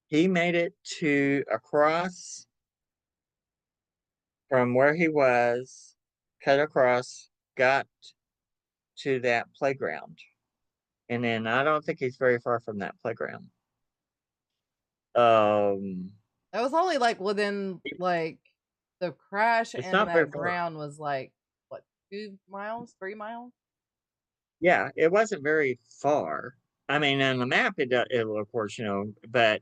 he made it to across from where he was, cut across, got to that playground. And then I don't think he's very far from that playground. Um,
That was only like within like The crash
It's
and
not very
that
far.
ground was like what, 2 miles, 3 miles?
Yeah, it wasn't very far. I mean, on the map, it of course, but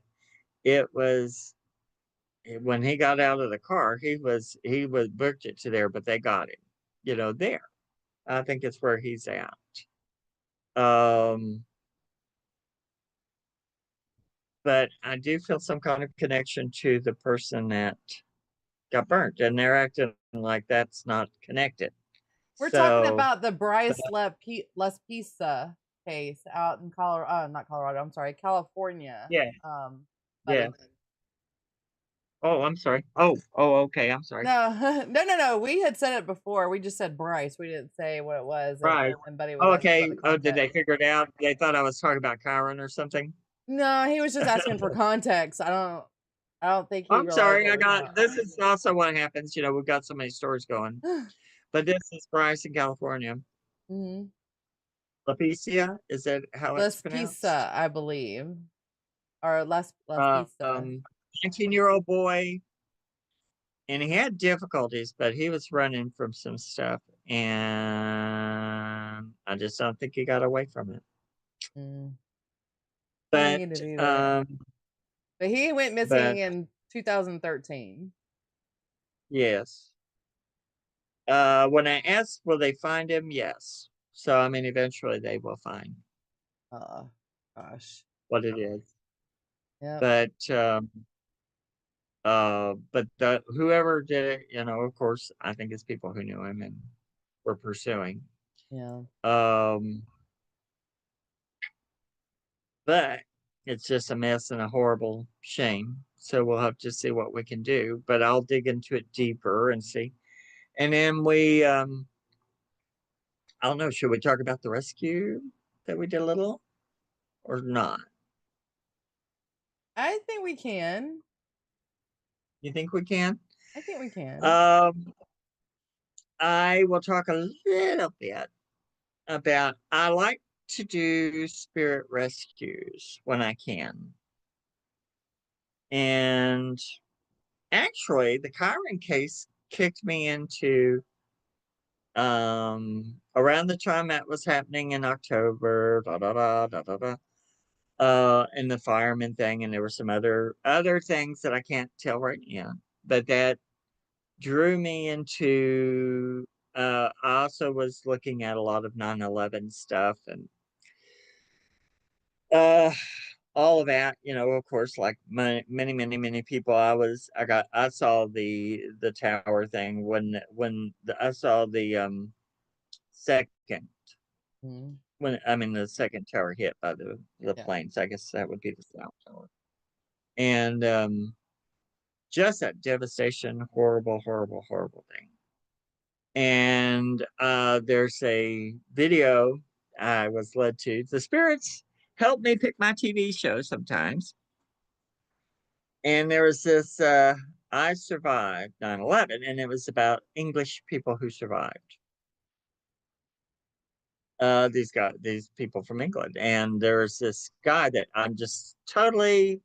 it was when he got out of the car, he was booked it to there, but they got him, there. I think it's where he's at. Um, but I do feel some kind of connection to the person that got burnt, and they're acting like that's not connected.
We're talking
So,
about the Bryce Lespisa case out in Colorado, not Colorado, I'm sorry, California.
yeah, yeah.
Buddy.
Oh, I'm sorry. Oh, okay. I'm sorry.
No, no. We had said it before. We just said Bryce. We didn't say what it was,
Right.
and Buddy was
Oh,
asking about
okay.
the
Oh, did they
context.
figure it out? They thought I was talking about Kyron or something.
No, he was just asking for context. I don't think he
I'm
realized
sorry.
what
I
we were talking
got this is also what happens. We've got so many stories going.
about.
But this is Bryce in California.
Hmm.
Lapicia, is that how it's pronounced?
Lespisa, I believe, or Lespisa.
Um, 19-year-old boy, and he had difficulties, but he was running from some stuff, and I just don't think he got away from it.
Mm, I don't think
But
he did either.
um,
But he went
but
missing in 2013.
yes. When I asked, will they find him? Yes. So I mean, eventually they will find
Oh, gosh.
what it is.
Yep.
But the whoever did it, of course, I think it's people who knew him and were pursuing.
Yeah.
Um, but it's just a mess and a horrible shame. So we'll have to see what we can do. But I'll dig into it deeper and see. And then I don't know, should we talk about the rescue that we did a little or not?
I think we can.
You think we can?
I think we can.
Um, I will talk a little bit about I like to do spirit rescues when I can. And actually the Kyron case kicked me into around the time that was happening in October, and the fireman thing, and there were some other things that I can't tell right now. But that drew me into I also was looking at a lot of 9/11 stuff and uh all of that, of course, like many people. I saw the tower thing I saw the second
Mhm.
when I mean the second tower hit by the
Yeah.
planes. I guess that would be the south tower. And just that devastation, horrible thing. And there's a video I was led to. The spirits help me pick my TV show sometimes. And there was this I survived 9/11, and it was about English people who survived. These people from England. And there was this guy that I'm just totally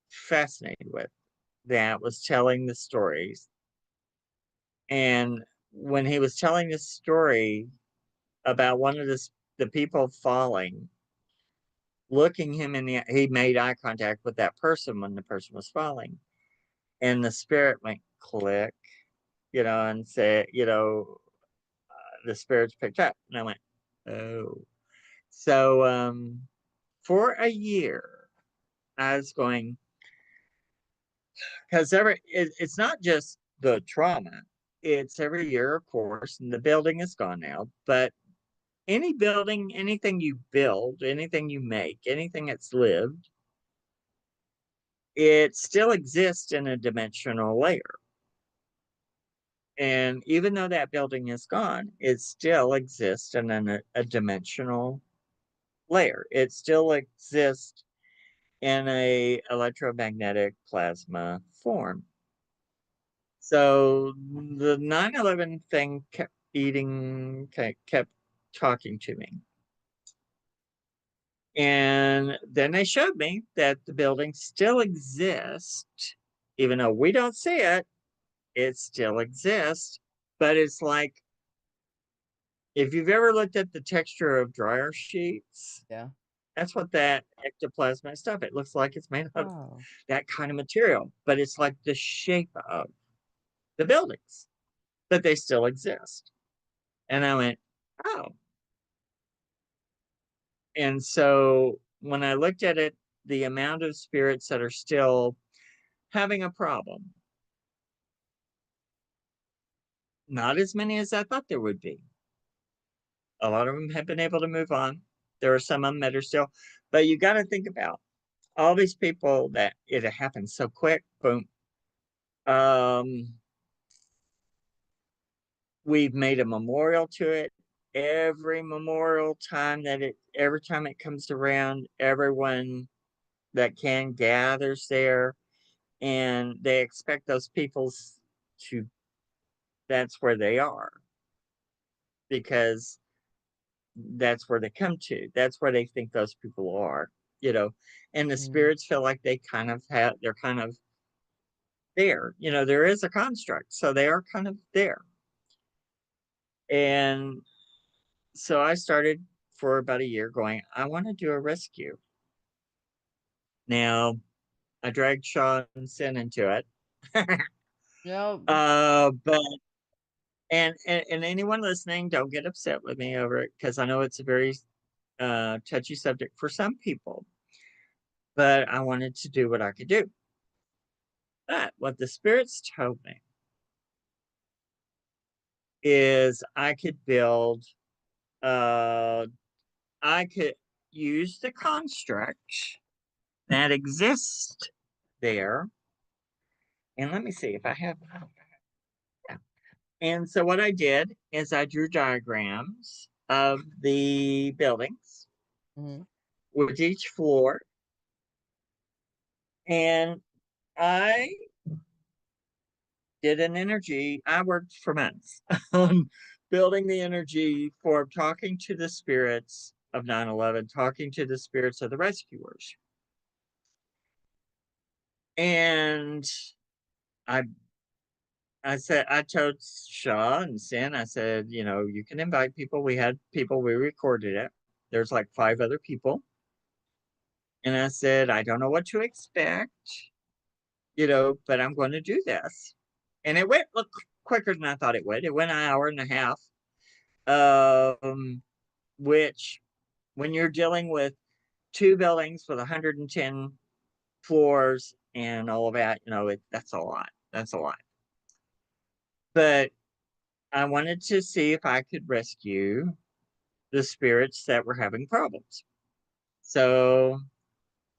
fascinated with that was telling the stories. And when he was telling this story about one of the people falling, looking him in he made eye contact with that person when the person was falling, and the spirit went click, and said, the spirits picked up, and I went, oh. So for a year, I was going because it's not just the trauma; it's every year, of course, and the building is gone now, but any building, anything you build, anything you make, anything that's lived, it still exists in a dimensional layer. And even though that building is gone, it still exists in a dimensional layer. It still exists in a electromagnetic plasma form. So the 9/11 thing kept talking to me. And then they showed me that the building still exists, even though we don't see it. it still exists, but it's like, if you've ever looked at the texture of dryer sheets,
Yeah.
that's what that ectoplasmic stuff, it looks like it's made out of
Oh.
that kind of material, but it's like the shape of the buildings, but they still exist. And I went, oh. And so when I looked at it, the amount of spirits that are still having a problem, not as many as I thought there would be. A lot of them have been able to move on. There are some of them that are still, but you got to think about all these people that it happened so quick. Boom. Um, we've made a memorial to it. Every memorial time that every time it comes around, everyone that can gathers there, and they expect those peoples to, that's where they are, because that's where they come to. That's where they think those people are, you know. And the
Mm.
spirits feel like they kind of have, they're kind of there. You know, there is a construct, so they are kind of there. And so I started for about a year going, I want to do a rescue. Now, I dragged Sean Sin into it.
Yep.
But and anyone listening, don't get upset with me over it, because I know it's a very touchy subject for some people. But I wanted to do what I could do. But what the spirits told me is uh I could use the construct that exists there. And let me see if I have, oh, yeah. And so what I did is I drew diagrams of the buildings
Mm-hmm.
with each floor. And I did an energy, I worked for months on building the energy for talking to the spirits of 9/11, talking to the spirits of the rescuers. And I I said, I told Shaw and Sin, I said, you know, you can invite people. We had people, we recorded it. There's like 5 other people. And I said, I don't know what to expect, you know, but I'm going to do this. And it went look quicker than I thought it would. It went an hour and a half. Which, when you're dealing with 2 buildings with 110 floors and all of that, you know, that's a lot. That's a lot. But I wanted to see if I could rescue the spirits that were having problems. So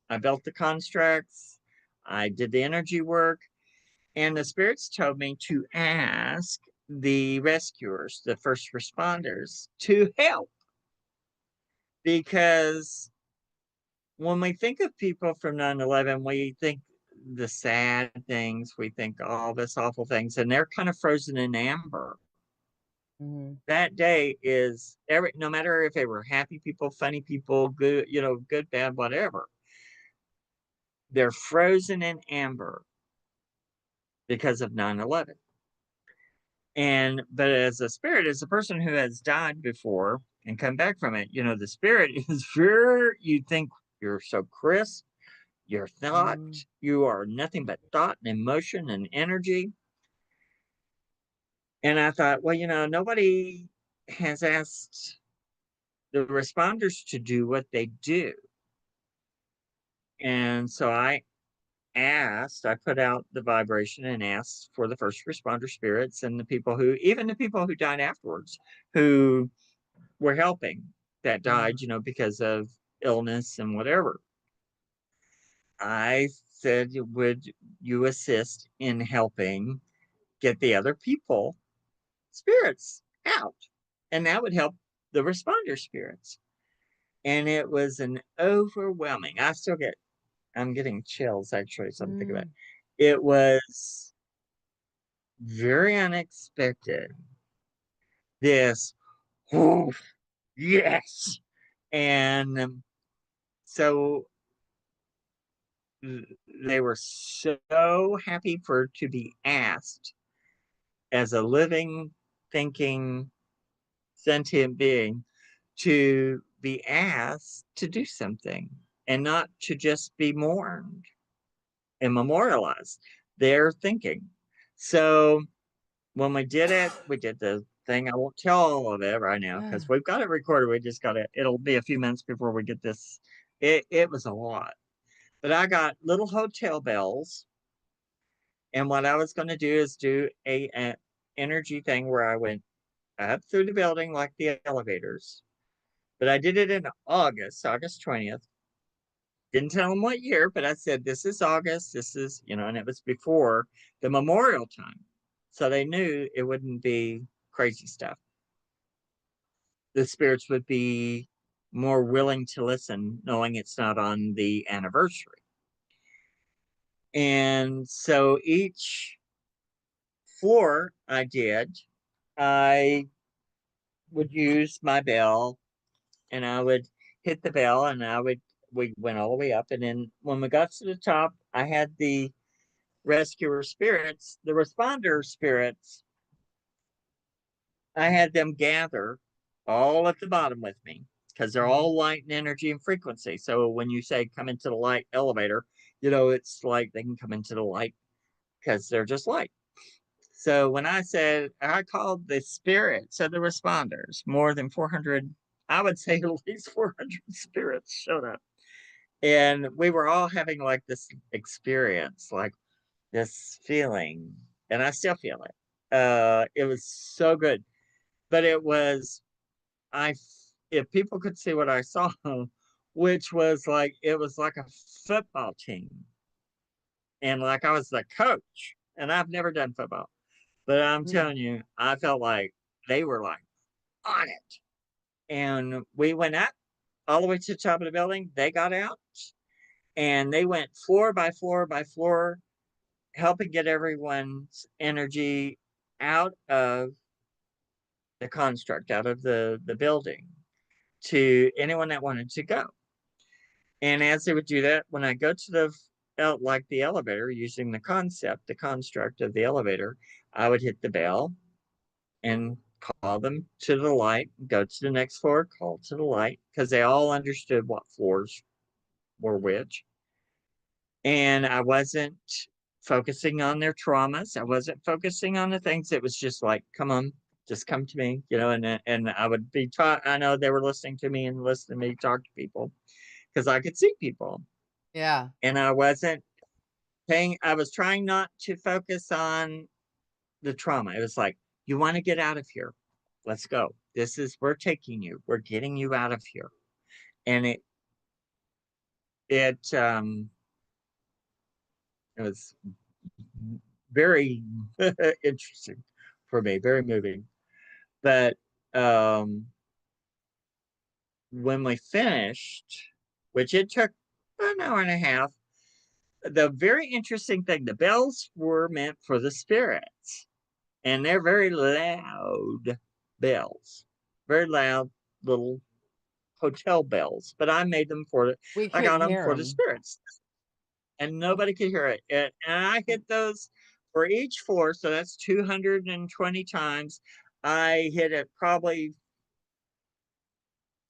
I built the constructs, I did the energy work, and the spirits told me to ask the rescuers, the first responders, to help. Because when we think of people from 9/11, we think the sad things, we think all this awful things, and they're kind of frozen in amber.
Mm-hmm.
That day is no matter if they were happy people, funny people, good, you know, good, bad, whatever, they're frozen in amber because of 9/11. And but as a spirit, as a person who has died before and come back from it, you know, the spirit is very, you think you're so crisp, your thought,
Mm-hmm.
you are nothing but thought and emotion and energy. And I thought, well, you know, nobody has asked the responders to do what they do. And so I put out the vibration and asked for the first responder spirits and the people who, even the people who died afterwards, who were helping, that died, you know, because of illness and whatever. I said, would you assist in helping get the other people spirits out? And that would help the responder spirits. And it was an overwhelming, I'm getting chills actually, so I'm thinking about it. It was very unexpected. This, oh, yes. And so they were so happy for to be asked as a living, thinking, sentient being to be asked to do something and not to just be mourned and memorialized. They're thinking. So when we did it, we did the thing. I won't tell all of it right now because we've got it recorded. We just got it. It'll be a few minutes before we get this. It was a lot. But I got little hotel bells. And what I was going to do is do a energy thing where I went up through the building like the elevators. But I did it in August 20th. Didn't tell them what year, but I said, this is August. This is, and it was before the memorial time. So they knew it wouldn't be crazy stuff. The spirits would be more willing to listen, knowing it's not on the anniversary. And so each floor I would use my bell and I would hit the bell and we went all the way up. And then when we got to the top, I had the rescuer spirits, the responder spirits, I had them gather all at the bottom with me because they're all light and energy and frequency. So when you say come into the light elevator, it's like they can come into the light because they're just light. So when I said, I called the spirits of the responders, more than 400, I would say at least 400 spirits showed up. And we were all having like this experience, like this feeling, and I still feel it. It was so good. But it was, if people could see what I saw, which was like, it was like a football team. And like I was the coach, and I've never done football. But I'm telling you, I felt like they were like on it. And we went up all the way to the top of the building. They got out and they went floor by floor by floor, helping get everyone's energy out of the construct, out of the building to anyone that wanted to go. And as they would do that, when I go to the elevator using the construct of the elevator, I would hit the bell and call them to the light, go to the next floor, call to the light, because they all understood what floors were which. And I wasn't focusing on their traumas. I wasn't focusing on the things. It was just like, come on, just come to me, and I would be taught. I know they were listening to me and listening to me talk to people because I could see people.
Yeah.
And I wasn't I was trying not to focus on the trauma. It was like, you want to get out of here. Let's go. We're taking you. We're getting you out of here. And it was very interesting for me, very moving. But when we finished, which it took an hour and a half, the very interesting thing, the bells were meant for the spirits. And they're very loud bells, very loud little hotel bells. But I made them
We
I got
couldn't
them
hear
for the
them.
spirits, and nobody could hear it. And I hit those for each floor, so that's 220 times. I hit it probably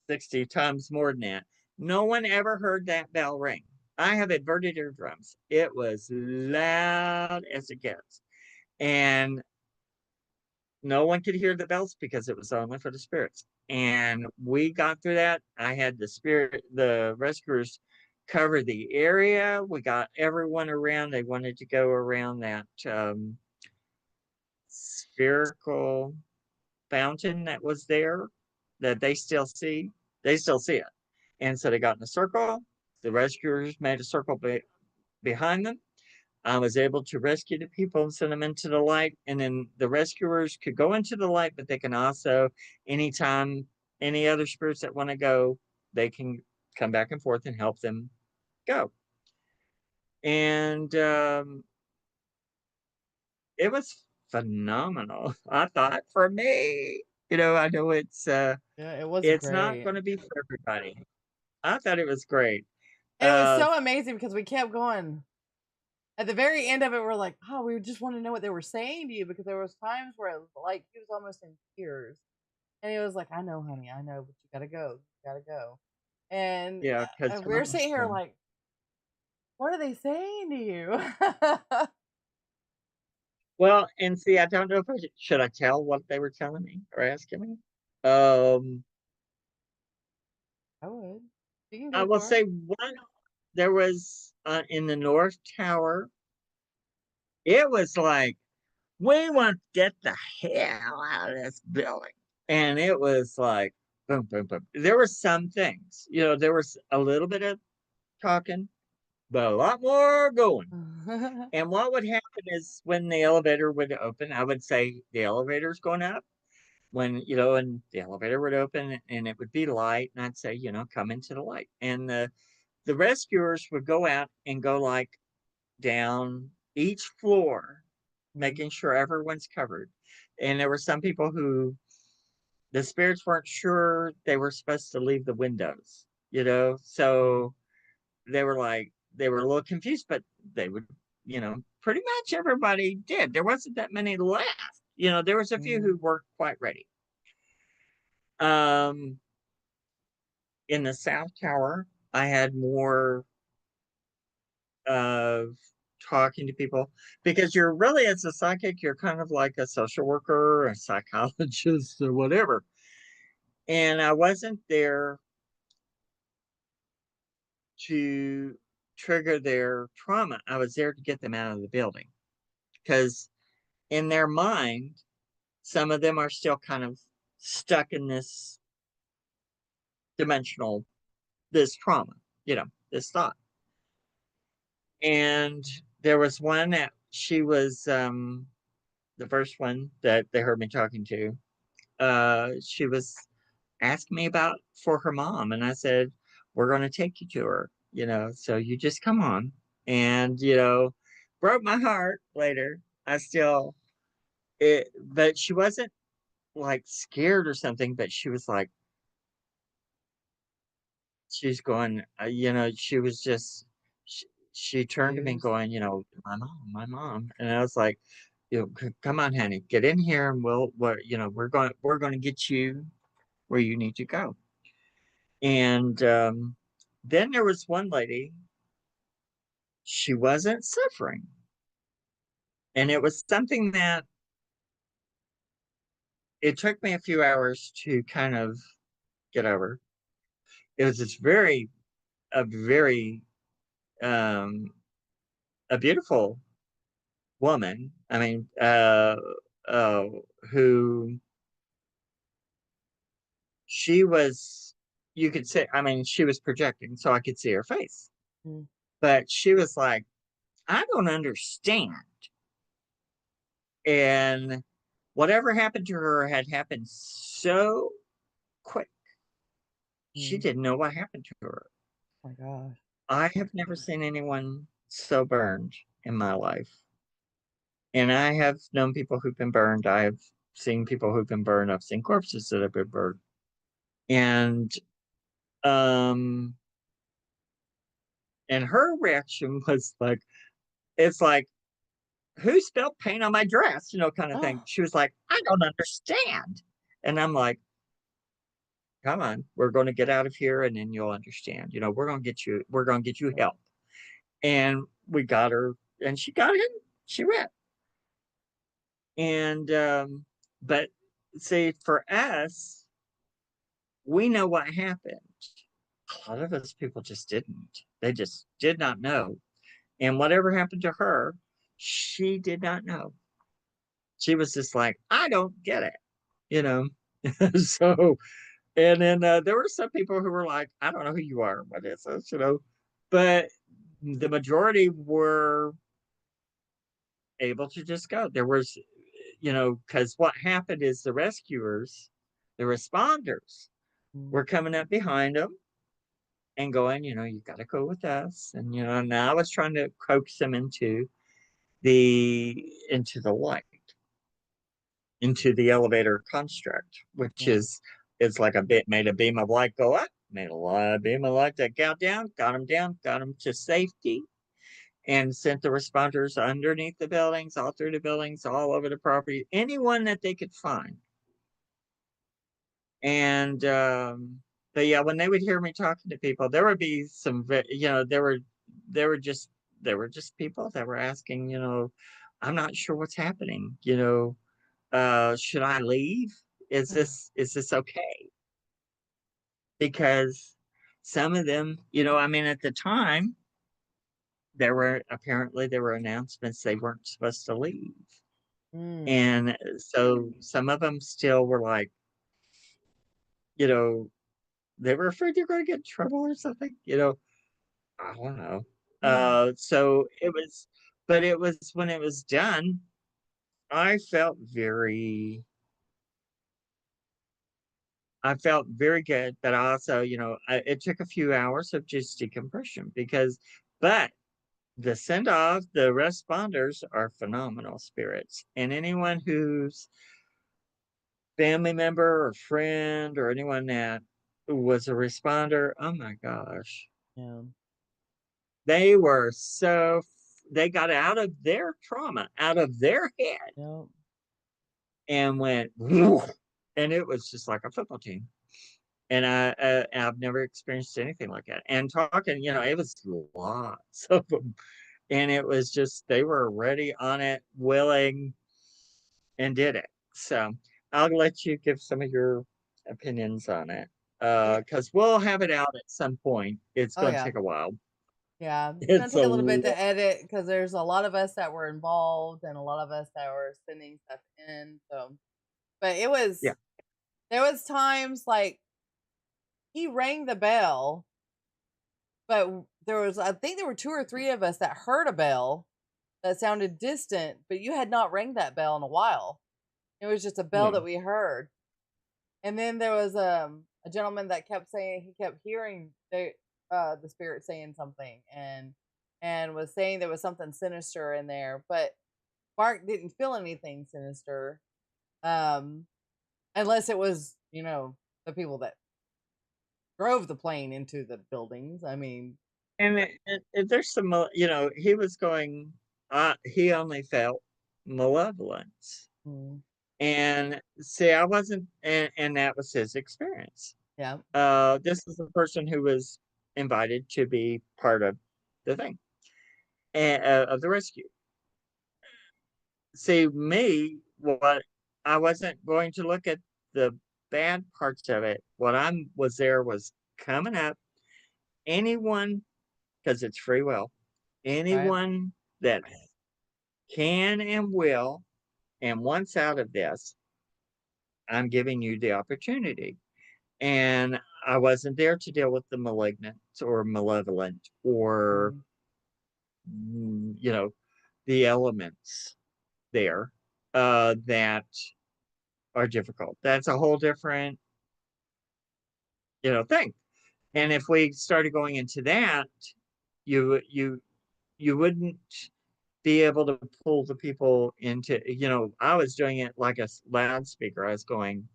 60 times more than that. No one ever heard that bell ring. I have inverted eardrums. It was loud as it gets. And no one could hear the bells because it was only for the spirits. And we got through that. I had the rescuers cover the area. We got everyone around. They wanted to go around that spherical fountain that was there that they still see. They still see it. And so they got in a circle. The rescuers made a circle behind them. I was able to rescue the people and send them into the light. And then the rescuers could go into the light, but they can also, anytime any other spirits that want to go, they can come back and forth and help them go. And it was phenomenal. I thought for me, I know
Yeah, it was
it's not
great.
going to be for everybody. I thought it was great.
And it was so amazing because we kept going. at the very end of it, we're like, oh, we just want to know what they were saying to you, because there was times where it was like he was almost in tears, and he was like, I know, honey, I know, but you gotta go, you gotta go. And
Yeah, because
we're sitting here like, what are they saying to you?
well, and see, I don't know if should I tell what they were telling me or asking me. Um,
I would. You can
I
go
will
for it.
say one. There was in the North Tower. It was like we want to get the hell out of this building, and it was like boom, boom, boom. There were some things, there was a little bit of talking, but a lot more going. And what would happen is when the elevator would open, I would say the elevator's going up. When, and the elevator would open and it would be light, and I'd say, come into the light. And the rescuers would go out and go like down each floor, making sure everyone's covered. And there were some people who the spirits weren't sure they were supposed to leave the windows, so they were a little confused, but they would, pretty much everybody did. There wasn't that many left. There was a few who weren't quite ready. Um, in the South Tower, I had more of talking to people, because you're really, as a psychic, you're kind of like a social worker, a psychologist, or whatever. And I wasn't there to trigger their trauma. I was there to get them out of the building, because in their mind, some of them are still kind of stuck in this dimensional, this trauma, this thought. And there was one that she was the first one that they heard me talking to. She was asking me about for her mom, and I said, we're going to take you to her, so you just come on. And broke my heart later. I still it But she wasn't like scared or something, but she was like, she's going, she was just, she turned to me
Confused.
going, my mom. And I was like, come on, honey, get in here, and we're going to get you where you need to go. And then there was one lady, she wasn't suffering. And it was something that it took me a few hours to kind of get over. It was this a very, um, a beautiful woman. I mean, uh, who she was, you could say, I mean, she was projecting, so I could see her face.
Mm.
But she was like, I don't understand. And whatever happened to her had happened so quick. She
Mm.
didn't know what happened to her.
Oh my gosh.
I have never seen anyone so burned in my life. And I have known people who've been burned. I have seen people who've been burned. I've seen corpses that have been burned. And um and her reaction was like, it's like, who spilled paint on my dress, kind of thing.
Oh.
She was like, I don't understand. And I'm like, come on, we're going to get out of here and then you'll understand. We're going to get you help. And we got her, and she got in, she went. And but see, for us, we know what happened. A lot of us people just didn't. They just did not know. And whatever happened to her, she did not know. She was just like, I don't get it, you know. So, and then there were some people who were like, I don't know who you are. What is this, But the majority were able to just go. There was, because what happened is the rescuers, the responders,
Mm.
were coming up behind them and going, you got to go with us. And, now I was trying to coax them into the light, into the elevator construct, which
Yeah.
is, it's like a bit made a beam of light go up, made a beam of light that got down, got them to safety. and sent the responders underneath the buildings, all through the buildings, all over the property, anyone that they could find. And but yeah, when they would hear me talking to people, there would be some, there were just people that were asking, I'm not sure what's happening. Should I leave? Is this okay? Because some of them, I mean, at the time, there were announcements they weren't supposed to leave.
Mm.
And so some of them still were like, you know, they were afraid they're going to get in trouble or something. I don't know. So it was, but it was when it was done, I felt very, I felt very good, but also, it took a few hours of just decompression but the send off, the responders are phenomenal spirits. And anyone who's family member or friend or anyone that was a responder, oh my gosh,
Yeah.
they were so, they got out of their trauma, out of their head,
Yep.
and went, whew, and it was just like a football team. And I've never experienced anything like that. And talking, it was lots of them, and it was just they were ready on it, willing, and did it. So I'll let you give some of your opinions on it,
Yeah.
because we'll have it out at some point. It's
Oh
going to
yeah.
take a while.
Yeah. It's gonna
It's
take
a
a little bit to
lo-
edit because there's a lot of us that were involved and a lot of us that were sending stuff in. So, but
yeah.
there was times like he rang the bell, but I think there were two or three of us that heard a bell that sounded distant, but you had not rang that bell in a while. It was just a bell
Yeah.
that we heard. And then there was a gentleman that kept saying he kept hearing the spirit saying something and was saying there was something sinister in there, but Mark didn't feel anything sinister, um, unless it was the people that drove the plane into the buildings. I mean,
And there's some, he was going. He only felt malevolence,
mm,
and see, I wasn't, and that was his experience.
yeah,
This is the person who was invited to be part of the thing and of the rescue. See, me, what I wasn't going to look at the bad parts of it. What I was there was coming up. Anyone, because it's free will,
right,
anyone that can and will and wants out of this, I'm giving you the opportunity. And I wasn't there to deal with the malignant or malevolent or,
mm,
you know, the elements there that are difficult. That's a whole different, thing.
yeah,
And if we started going into that, you you you wouldn't be able to pull the people into, I was doing it like a loudspeaker. I was going,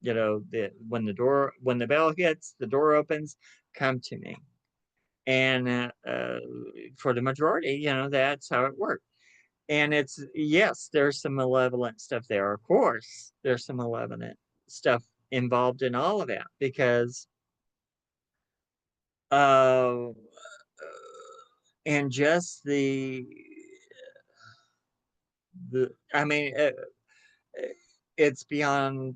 when the bell hits, the door opens, come to me. And for the majority, that's how it worked. And yes, there's some malevolent stuff there. Of course, there's some malevolent stuff involved in all of that because uh, and just I mean, it's beyond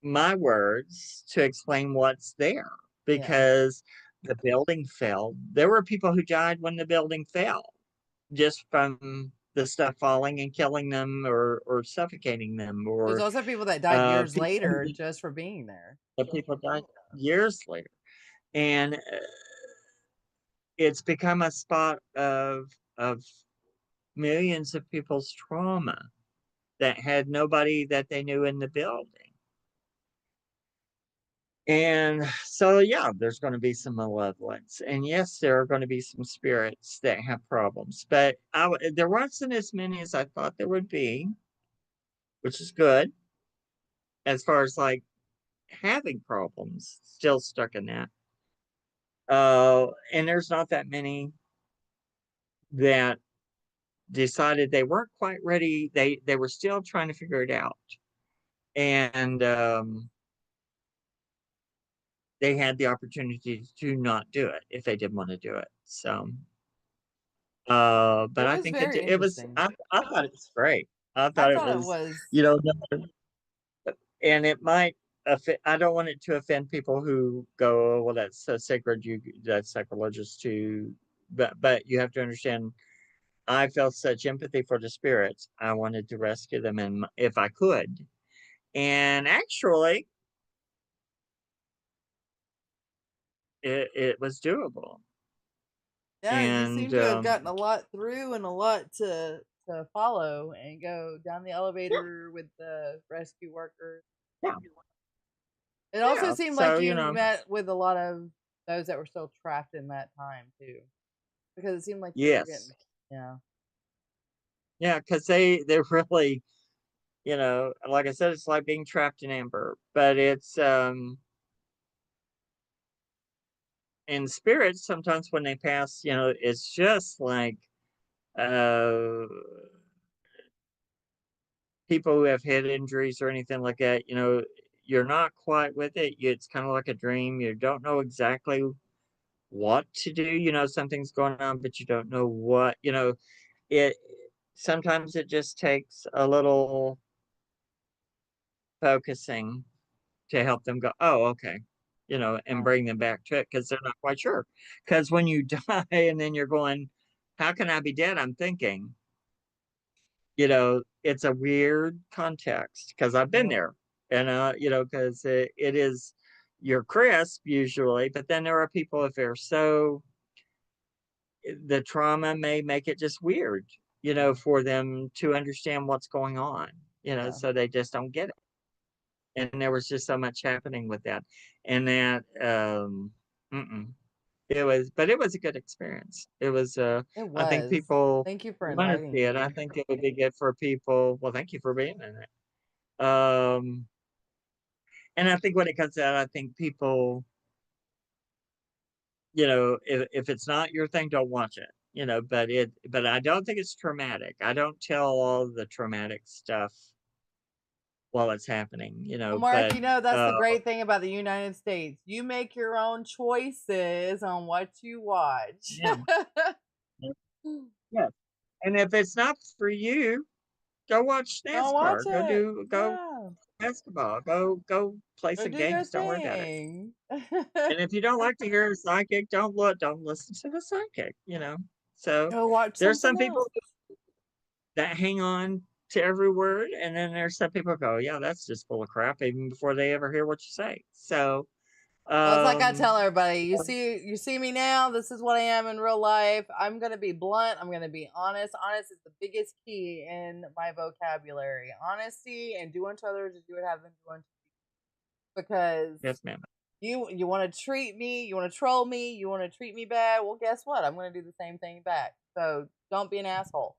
my words to explain what's there
yeah.
because the building fell. There were people who died when the building fell just from the stuff falling and killing them or suffocating them
There's
or
also people that died years
people who
later
did,
just for being there.
the people died years later. And it's become a spot of millions of people's trauma that had nobody that they knew in the building. And so, yeah, there's going to be some malevolence. And yes, there are going to be some spirits that have problems. But there wasn't as many as I thought there would be, which is good as far as like having problems, still stuck in that. And there's not that many that decided they weren't quite ready. They were still trying to figure it out. And they had the opportunity to not do it if they didn't want to do it. So
It
but I
was
think
very
it was
interesting.
I thought it was great. I
I
thought it
thought it
was,
was.
you know, and it might I don't want it to offend people who go, oh, well, that's so sacred, that's sacrilegious to, but you have to understand, I felt such empathy for the spirits. I wanted to rescue them, and if I could. And actually, it was doable.
Yeah, you
And
seem to have gotten a lot through and a lot to follow and go down the
yeah,
elevator with the rescue workers.
yeah,
It also
yeah.
seemed like
So,
you met with a lot of those that were still trapped in that time too, because it seemed like you were
yes.
getting, yeah.
Yeah, because they're really, like I said, it's like being trapped in amber. But it's in spirits, sometimes when they pass, it's just like uh people who have head injuries or anything like that, you're not quite with it. It's kind of like a dream. You don't know exactly what to do. Something's going on, but you don't know what, it sometimes it just takes a little focusing to help them go, oh, okay, and
Oh,
bring them back to it because they're not quite sure. Because when you die and then you're going, how can I be dead? I'm thinking, it's a weird context because I've been
yep,
there. And, because it is, you're crisp usually, but then there are people, if they're so, the trauma may make it just weird,
yeah,
for them to understand what's going on,
yeah.
so they just don't get it. And there was just so much happening with that. And that, mm-mm. But it was a good experience. It was,
It
I think
was.
people
Thank you for
want to
inviting
see it. I
me.
think it would be good for people. Well, thank you for being in it. And I think when it comes out, I think people, if it's not your thing, don't watch it. But I don't think it's traumatic. I don't tell all the traumatic stuff while it's happening.
Well, Mark,
But
that's the great thing about the United States. You make your own choices on what you watch.
yeah, yeah. And if it's not for you, go watch
Don't watch
NASCAR.
it.
Go
Yeah.
basketball. Go play
Go
some
do your
games. Don't worry about it.
thing.
And if you don't like to hear a psychic, don't listen to the psychic. So
Go watch
there's
something
some people
else.
that hang on to every word, and then there's some people go, yeah, that's just full of crap, even before they ever hear what you say. So,
Well, it's like I
um,
tell everybody, you see me now, this is what I am in real life. I'm going to be blunt, I'm going to be honest. Honest is the biggest key in my vocabulary. Honesty and do unto others as you would have them do unto you. Because
yes, ma'am.
you want to treat me, you want to troll me, you want to treat me bad. Well, guess what? I'm going to do the same thing back. So, don't be an asshole.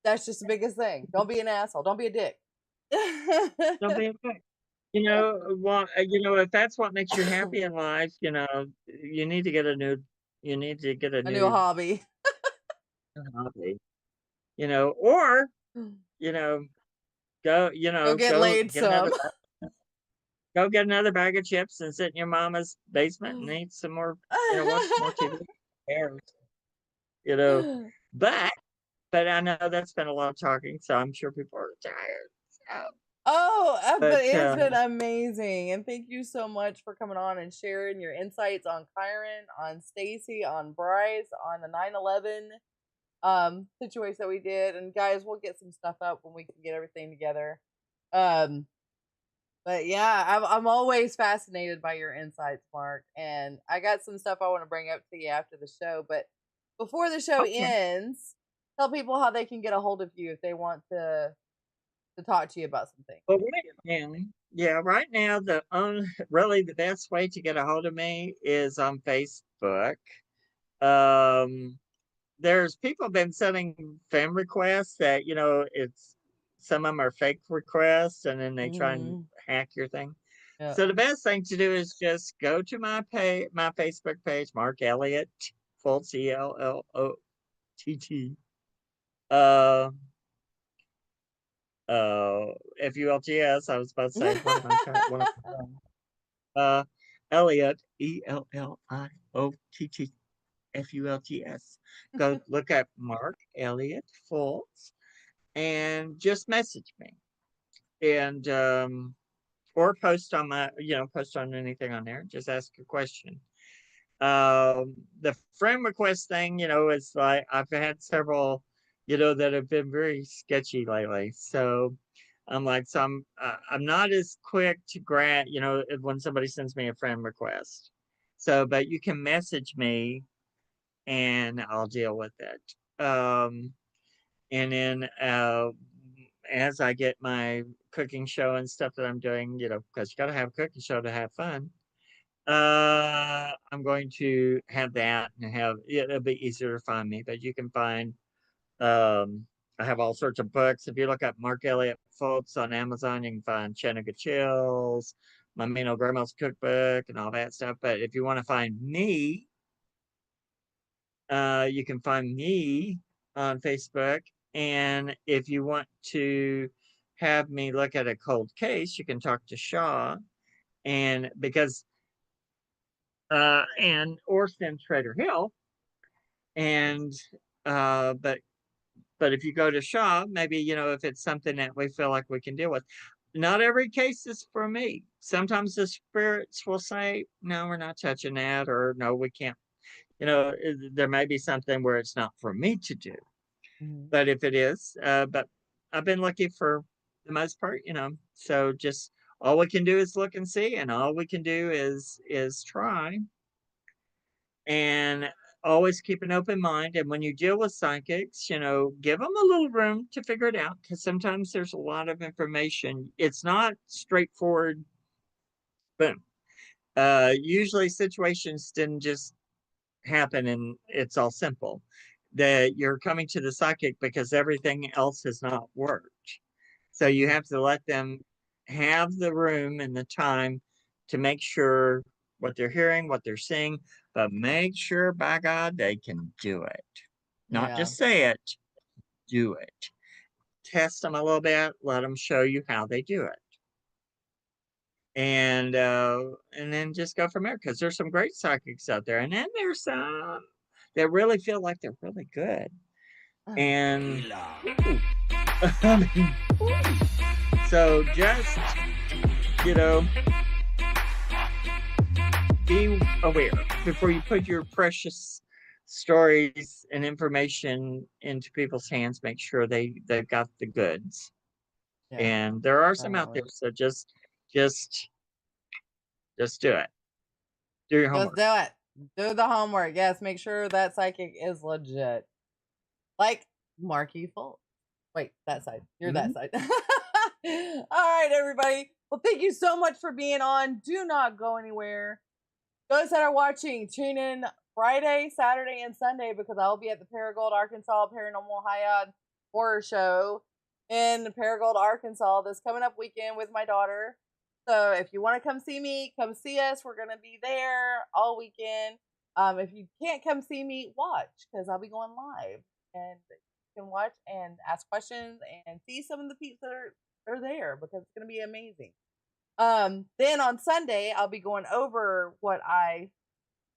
That's just the biggest thing. Don't be an asshole. Don't be a dick.
Don't be afraid. If that's what makes you happy in life, you need to get you need to get a
A new
new
hobby.
hobby, or, you know, go,
Go get laid some.
go get another bag of chips and sit in your mama's basement and eat some more, watch some more TV. Cares, You know, but, I know that's been a lot of talking, so I'm sure people are tired. So,
Oh, but
but,
it's been amazing. And thank you so much for coming on and sharing your insights on Kyron, on Stacey, on Bryce, on the 9/11 situation that we did. And guys, we'll get some stuff up when we can get everything together. Um, but yeah, I'm always fascinated by your insights, Mark. And I got some stuff I want to bring up to you after the show. But before the show
okay.
ends, tell people how they can get a hold of you if they want to talk to you about something.
Well, right now, really the best way to get a hold of me is on Facebook. Um, there's people been sending friend requests that, it's some of them are fake requests and then they try and
Hmm.
hack your thing.
Yeah.
So the best thing to do is just go to my Facebook page, Mark Elliott Fultz, ELLOTT. Uh, FULTS. I was about to say one of my Elliott, ELLIOTTFULTS. Go look at Mark Elliott Fultz and just message me. And or post on post on anything on there. Just ask a question. The friend request thing, is like I've had several, that have been very sketchy lately. So I'm not as quick to grant, when somebody sends me a friend request. So, but you can message me and I'll deal with it. And then as I get my cooking show and stuff that I'm doing, because you got to have a cooking show to have fun. I'm going to have that and it'll be easier to find me, but you can find, I have all sorts of books. If you look up Mark Elliott Fultz on Amazon, you can find Chattanooga Chills, my mean old grandma's cookbook and all that stuff. But if you want to find me, you can find me on Facebook. And if you want to have me look at a cold case, you can talk to Shaw. And because and or send Trader Hill. And but if you go to Shaw, maybe if it's something that we feel like we can deal with. Not every case is for me. Sometimes the spirits will say, "No, we're not touching that," or "No, we can't." There may be something where it's not for me to do.
Mhm.
But if it is, but I've been lucky for the most part. So just all we can do is look and see, and all we can do is try. And always keep an open mind. And when you deal with psychics, give them a little room to figure it out, because sometimes there's a lot of information. It's not straightforward. Boom. Usually situations didn't just happen and it's all simple. That you're coming to the psychic because everything else has not worked. So you have to let them have the room and the time to make sure what they're hearing, what they're seeing, but make sure, by God, they can do it. Not
Yeah.
just say it, do it. Test them a little bit, let them show you how they do it. And then just go from there, because there's some great psychics out there. And then there's some that really feel like they're really good. And so just, be aware before you put your precious stories and information into people's hands. Make sure they've got the goods.
Yeah.
And there are some out there.
Definitely.
So just do it. Do your homework.
Just do it. Do the homework. Yes, make sure that psychic is legit. Like Marky Full. Wait, that side. You're that side. All right, everybody. Well, thank you so much for being on. Do not go anywhere. Those that are watching, tune in Friday, Saturday, and Sunday, because I'll be at the Paragould, Arkansas Paranormal High Horror Show in Paragould, Arkansas this coming up weekend with my daughter. So if you want to come see me, come see us. We're going to be there all weekend. If you can't come see me, watch, because I'll be going live. And you can watch and ask questions and see some of the peeps that are there, because it's going to be amazing. Then on Sunday, I'll be going over what I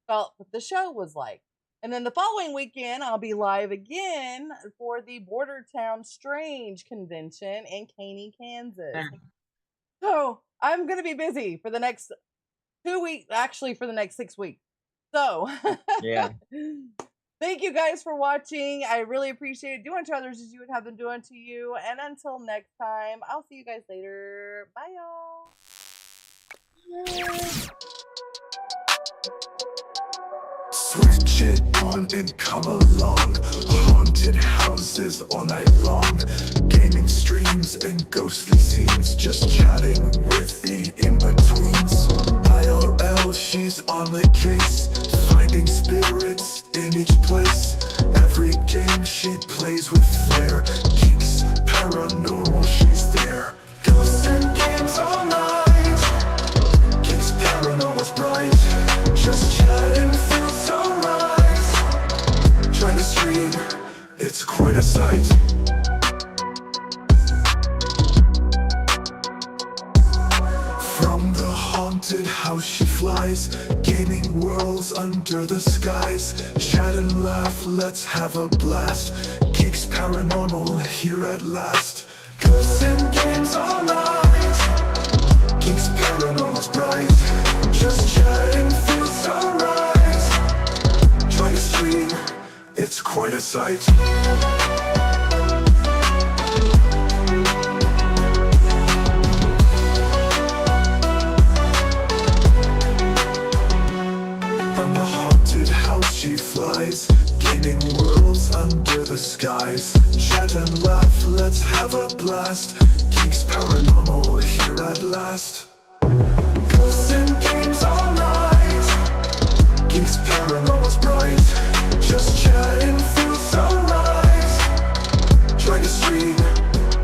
felt that the show was like. And then the following weekend, I'll be live again for the Border Town Strange Convention in Caney, Kansas. So I'm going to be busy for the next 2 weeks, actually for the next 6 weeks. So
Yeah.
thank you guys for watching. I really appreciate it. Do unto others as you would have them do unto you. And until next time, I'll see you guys later. Bye, y'all.
Switch it on and come along. Haunted houses all night long. Gaming streams and ghostly scenes. Just chatting with the in-betweens. IRL, she's on the case. Finding spirits in each place. Every game she plays with flair. Geeks, paranormal, she's there. Ghosts and games all night. sight. From the haunted house she flies, gaining worlds under the skies. Chat and laugh, let's have a blast. Geeks Paranormal here at last. Ghosts and games all night. Geeks Paranormal's bright. Just chatting feels alright. Join the stream, it's quite a sight. From the haunted house she flies, gaining worlds under the skies. Chat and laugh, let's have a blast. Geeks Paranormal here at last. Ghosts and games all night. Geeks Paranormal's bright. Just chatting feels alright. Join the stream,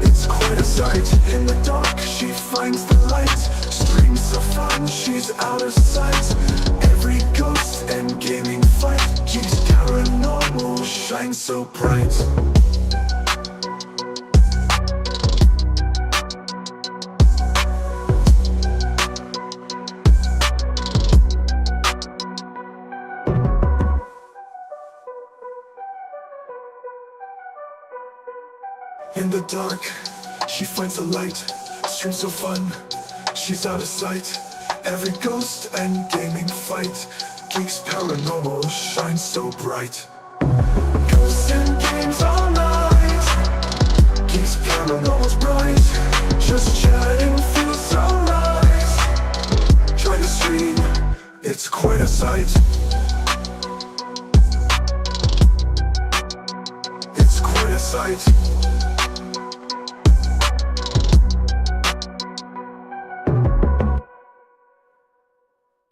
it's quite a sight. In the dark she finds the light. Streams so fun, she's out of sight. Every ghost and gaming fight. Geeks Paranormal shines so bright. In the dark, she finds the light. Streams so fun, she's out of sight. Every ghost and gaming fight. Geeks Paranormal shines so bright. Ghosts and games all night. Geeks Paranormal's bright. Just chatting feels alright. Join the stream, it's quite a sight. It's quite a sight.